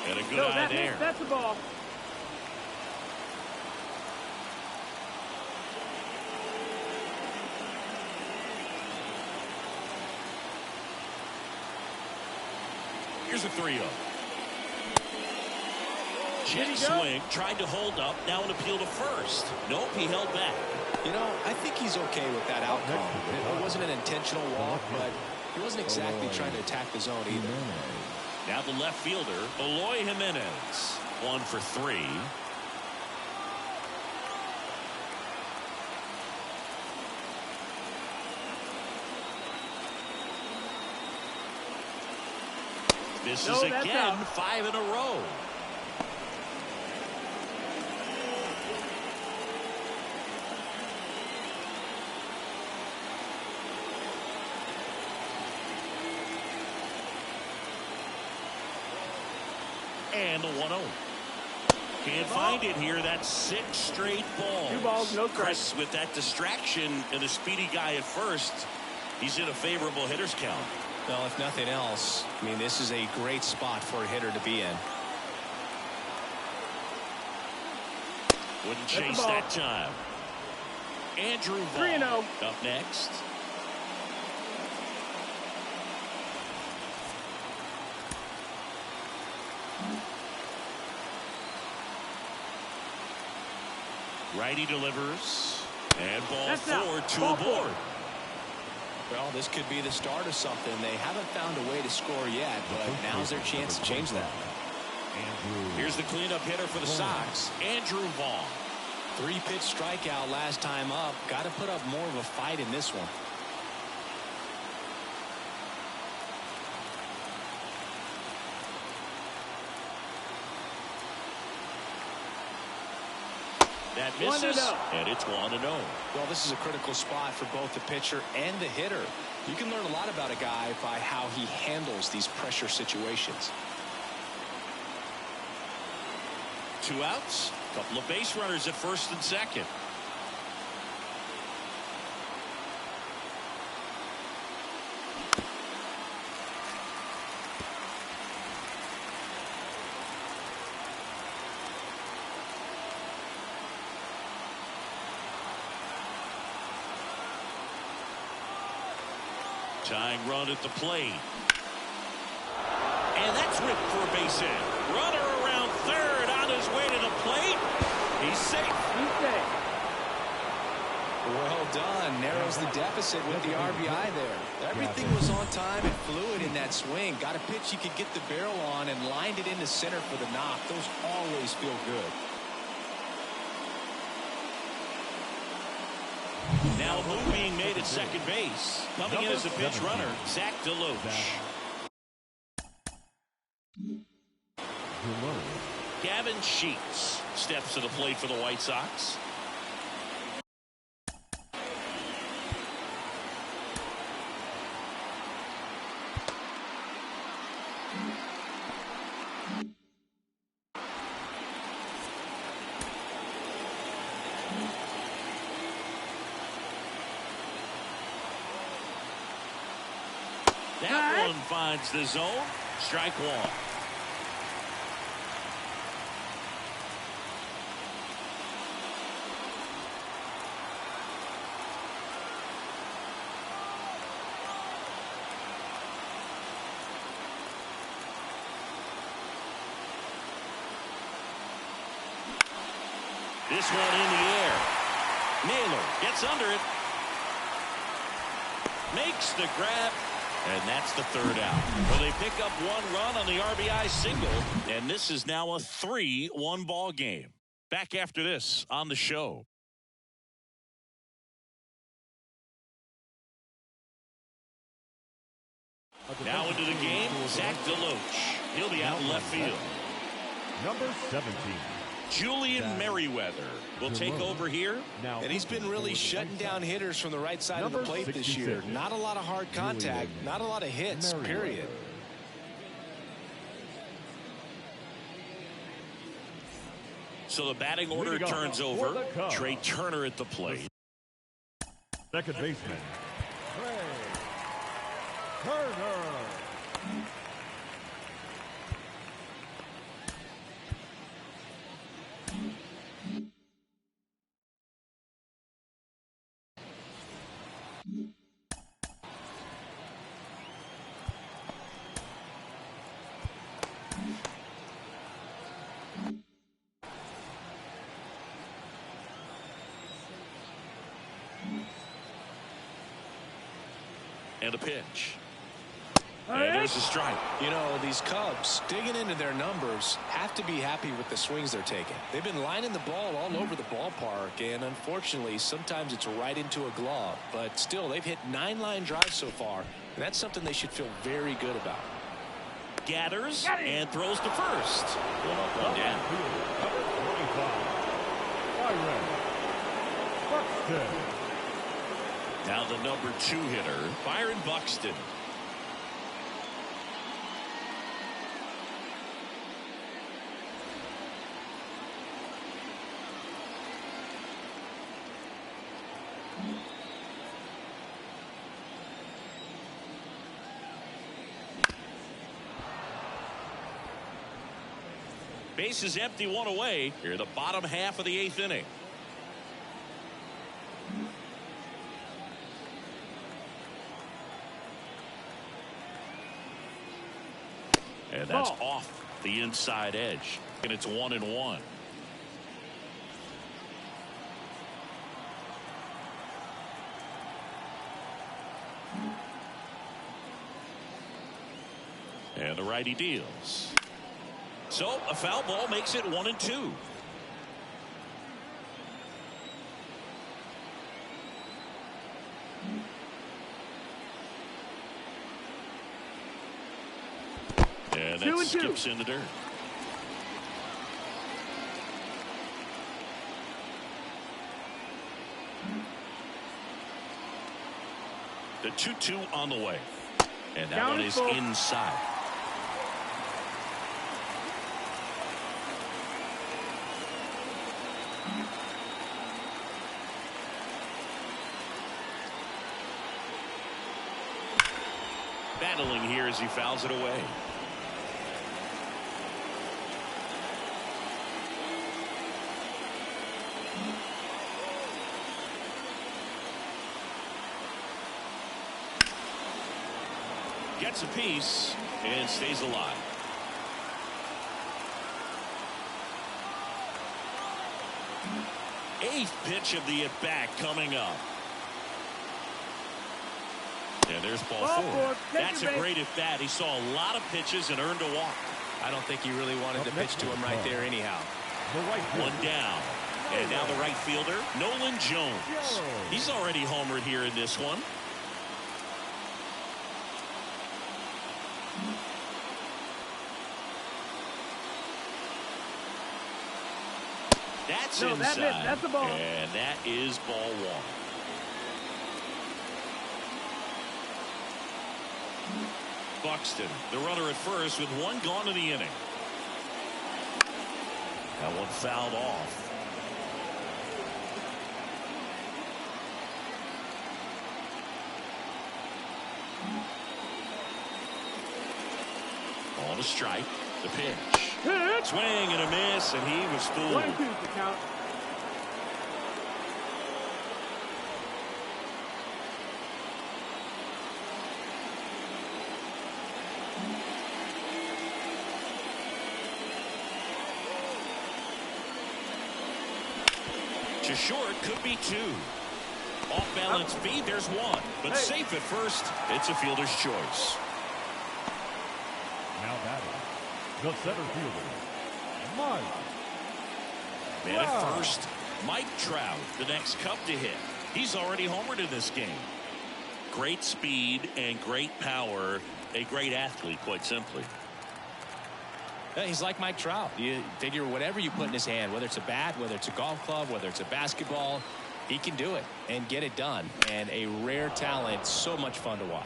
And a good eye there. That's the ball. Here's a 3-0. Jet swing, tried to hold up, now an appeal to first. Nope, he held back. You know, I think he's okay with that outcome. It wasn't an intentional walk, but he wasn't exactly trying to attack the zone either. Now the left fielder, Eloy Jimenez. 1 for 3. Misses again, 5 in a row. And a 1-0. Can't find it here. That's 6 straight balls. 2 balls, no strikes. Chris, with that distraction and a speedy guy at first, he's in a favorable hitter's count. Well, if nothing else, I mean, this is a great spot for a hitter to be in. Wouldn't chase that time. Andrew Vaughn 3-0. up next. Righty delivers. And ball 4, 2 aboard. Well, this could be the start of something. They haven't found a way to score yet, but now's their chance to change that. Here's the cleanup hitter for the Sox, Andrew Vaughn. 3-pitch strikeout last time up. Got to put up more of a fight in this one. That misses, and it's 1-0. Well, this is a critical spot for both the pitcher and the hitter. You can learn a lot about a guy by how he handles these pressure situations. 2 outs, couple of base runners at first and second. Tying run at the plate. And that's ripped for a base hit. Runner around third on his way to the plate. He's safe. He's safe. Well done. Narrows the deficit with the RBI there. Everything was on time and fluid in that swing. Got a pitch you could get the barrel on and lined it into center for the knock. Those always feel good. Now a move being made at second base. Coming in as a pinch runner, Zach DeLoach. Gavin Sheets steps to the plate for the White Sox. That one finds the zone. Strike one. This one in the air. Naylor gets under it. Makes the grab. And that's the third out. Well, they pick up one run on the RBI single. And this is now a 3-1 ball game. Back after this on the show. Now into the game, Zach DeLoach. He'll be out in left field. Number 17. Julian Merriweather will take over here. And he's been really shutting down hitters from the right side of the plate this year. Not a lot of hard contact, not a lot of hits, period. So the batting order turns over. Trey Turner at the plate. Second baseman, Trey Turner. And a pitch. And there's a strike. You know, these Cubs, digging into their numbers, have to be happy with the swings they're taking. They've been lining the ball all over the ballpark, and unfortunately, sometimes it's right into a glove. But still, they've hit 9 line drives so far, and that's something they should feel very good about. Gathers and throws to first. One up, one down. Number 25, Byron Buxton. Now the number 2 hitter, Byron Buxton. Base is empty, one away. Here, the bottom half of the 8th inning. And that's off the inside edge. And it's 1-1. And the righty deals. So a foul ball makes it 1-2. And that skips in the dirt. The 2-2 on the way. And that one is inside. Battling here as he fouls it away. Gets a piece and stays alive. Eighth pitch of the at-bat coming up. And there's ball 4. That's a great at-bat. He saw a lot of pitches and earned a walk. I don't think he really wanted to pitch to him right there anyhow. One down. And now the right fielder, Nolan Jones. He's already homered here in this one. That's inside. That's the ball. And that is ball 1. Buxton, the runner at first with 1 gone in the inning. That one fouled off. a strike. The pitch. Swing and a miss, and he was fooled. 1-2 the count. To short, could be 2. Off balance feed, there's 1. But safe at first, it's a fielder's choice. Now batting, the center fielder, Mike. Man at first, Mike Trout, the next Cub to hit. He's already homered in this game. Great speed and great power. A great athlete, quite simply. He's like Mike Trout. You figure whatever you put in his hand, whether it's a bat, whether it's a golf club, whether it's a basketball, he can do it and get it done. And a rare talent, so much fun to watch.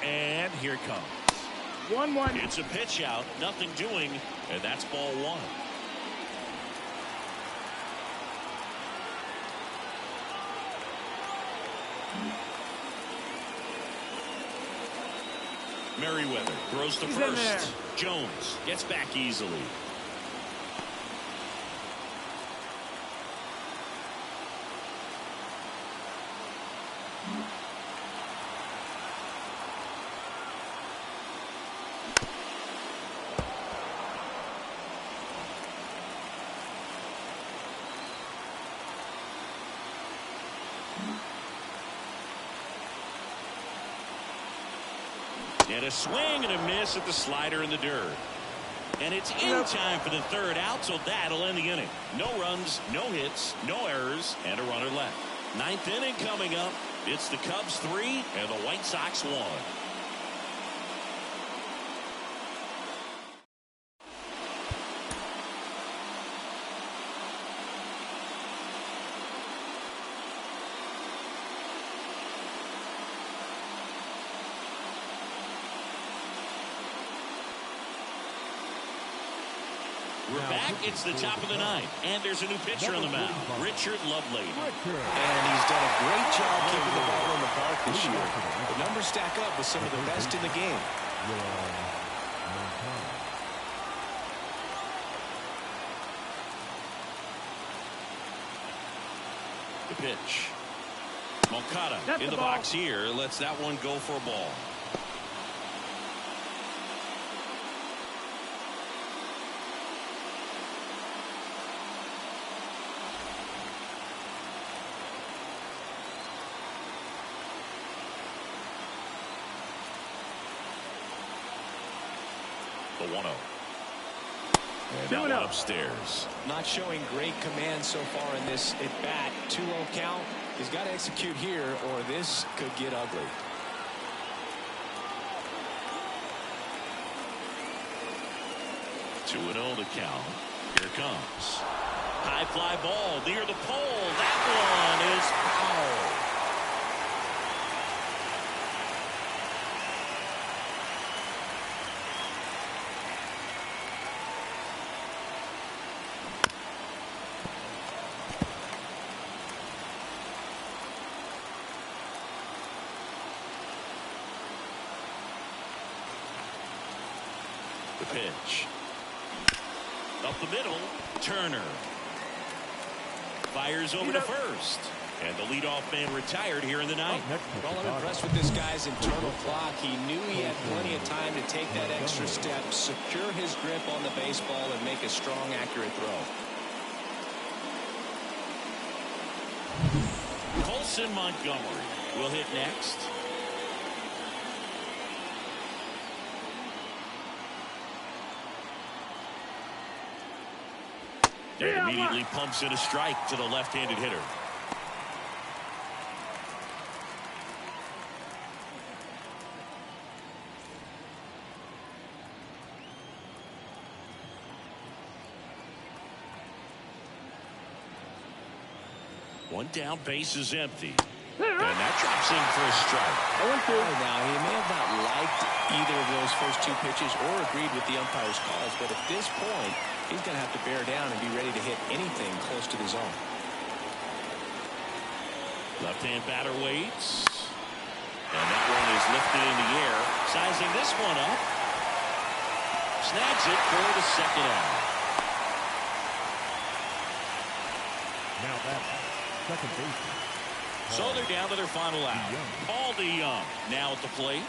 And here it comes. 1-1. It's a pitch out, nothing doing, and that's ball 1. Merriweather throws to first. Jones gets back easily. And a swing and a miss at the slider in the dirt. And it's in time for the 3rd out, so that'll end the inning. No runs, no hits, no errors, and a runner left. 9th inning coming up. It's the Cubs 3 and the White Sox 1. We're back. It's the top of the 9th, and there's a new pitcher on the mound, Richard Lovelady. And he's done a great job keeping the ball in the park this year. The numbers stack up with some of the best in the game. The pitch. Moncada in the box here. Lets that one go for a ball. The 1-0. And that one upstairs. Not showing great command so far in this at bat. 2-0 count. He's got to execute here or this could get ugly. Two 2-0 to count. Here it comes. High fly ball near the pole. That one is foul. The pitch. Up the middle, Turner. Fires over to first. And the leadoff man retired here in the 9th. Well, I'm impressed with this guy's internal clock. He knew he had plenty of time to take that extra step, secure his grip on the baseball, and make a strong, accurate throw. Colson Montgomery will hit next. And immediately pumps in a strike to the left-handed hitter. One down, base is empty. And that drops in for a strike. 0-2. Now, he may have not liked either of those first two pitches or agreed with the umpire's calls, but at this point, he's going to have to bear down and be ready to hit anything close to the zone. Left-hand batter waits. And that one is lifted in the air. Sizing this one up. Snags it for the second out. Now that's second baseman. So they're down to their final out. Paul DeYoung now at the plate.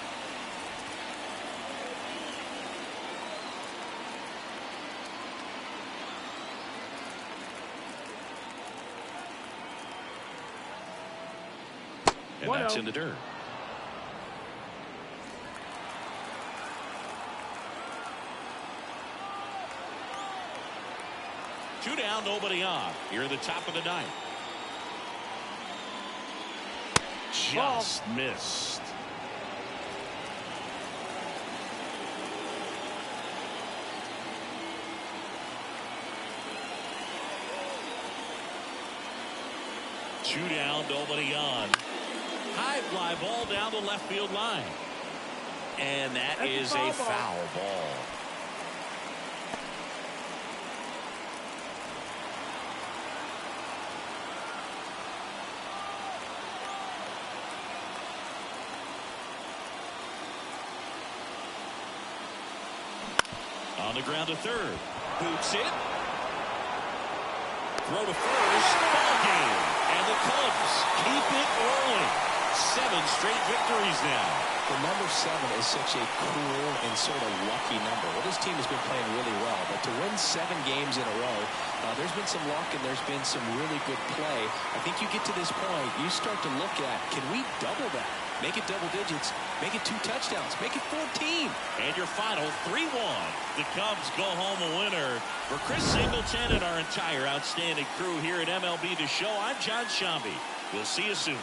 And that's in the dirt. Two down, nobody on. Here in the top of the ninth. Just missed. Two down, nobody on. High fly ball down the left field line. And that is a foul ball. On the ground to third. Boots it. Throw to first. Ball game. And the Cubs keep it rolling. 7 straight victories now. The number 7 is such a cool and sort of lucky number. Well, this team has been playing really well, but to win 7 games in a row, there's been some luck and there's been some really good play. I think you get to this point, you start to look at, can we double that? Make it double digits. Make it 2 touchdowns. Make it 14. And your final 3-1. The Cubs go home a winner. For Chris Singleton and our entire outstanding crew here at MLB The Show, I'm John Shambi. We'll see you soon.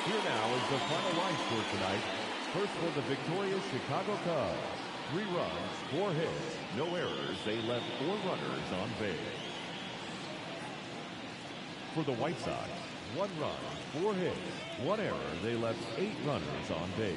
Here now is the final line score tonight. First for the victorious Chicago Cubs. 3 runs, 4 hits, no errors. They left 4 runners on base. For the White Sox, 1 run, 4 hits, 1 error. They left 8 runners on base.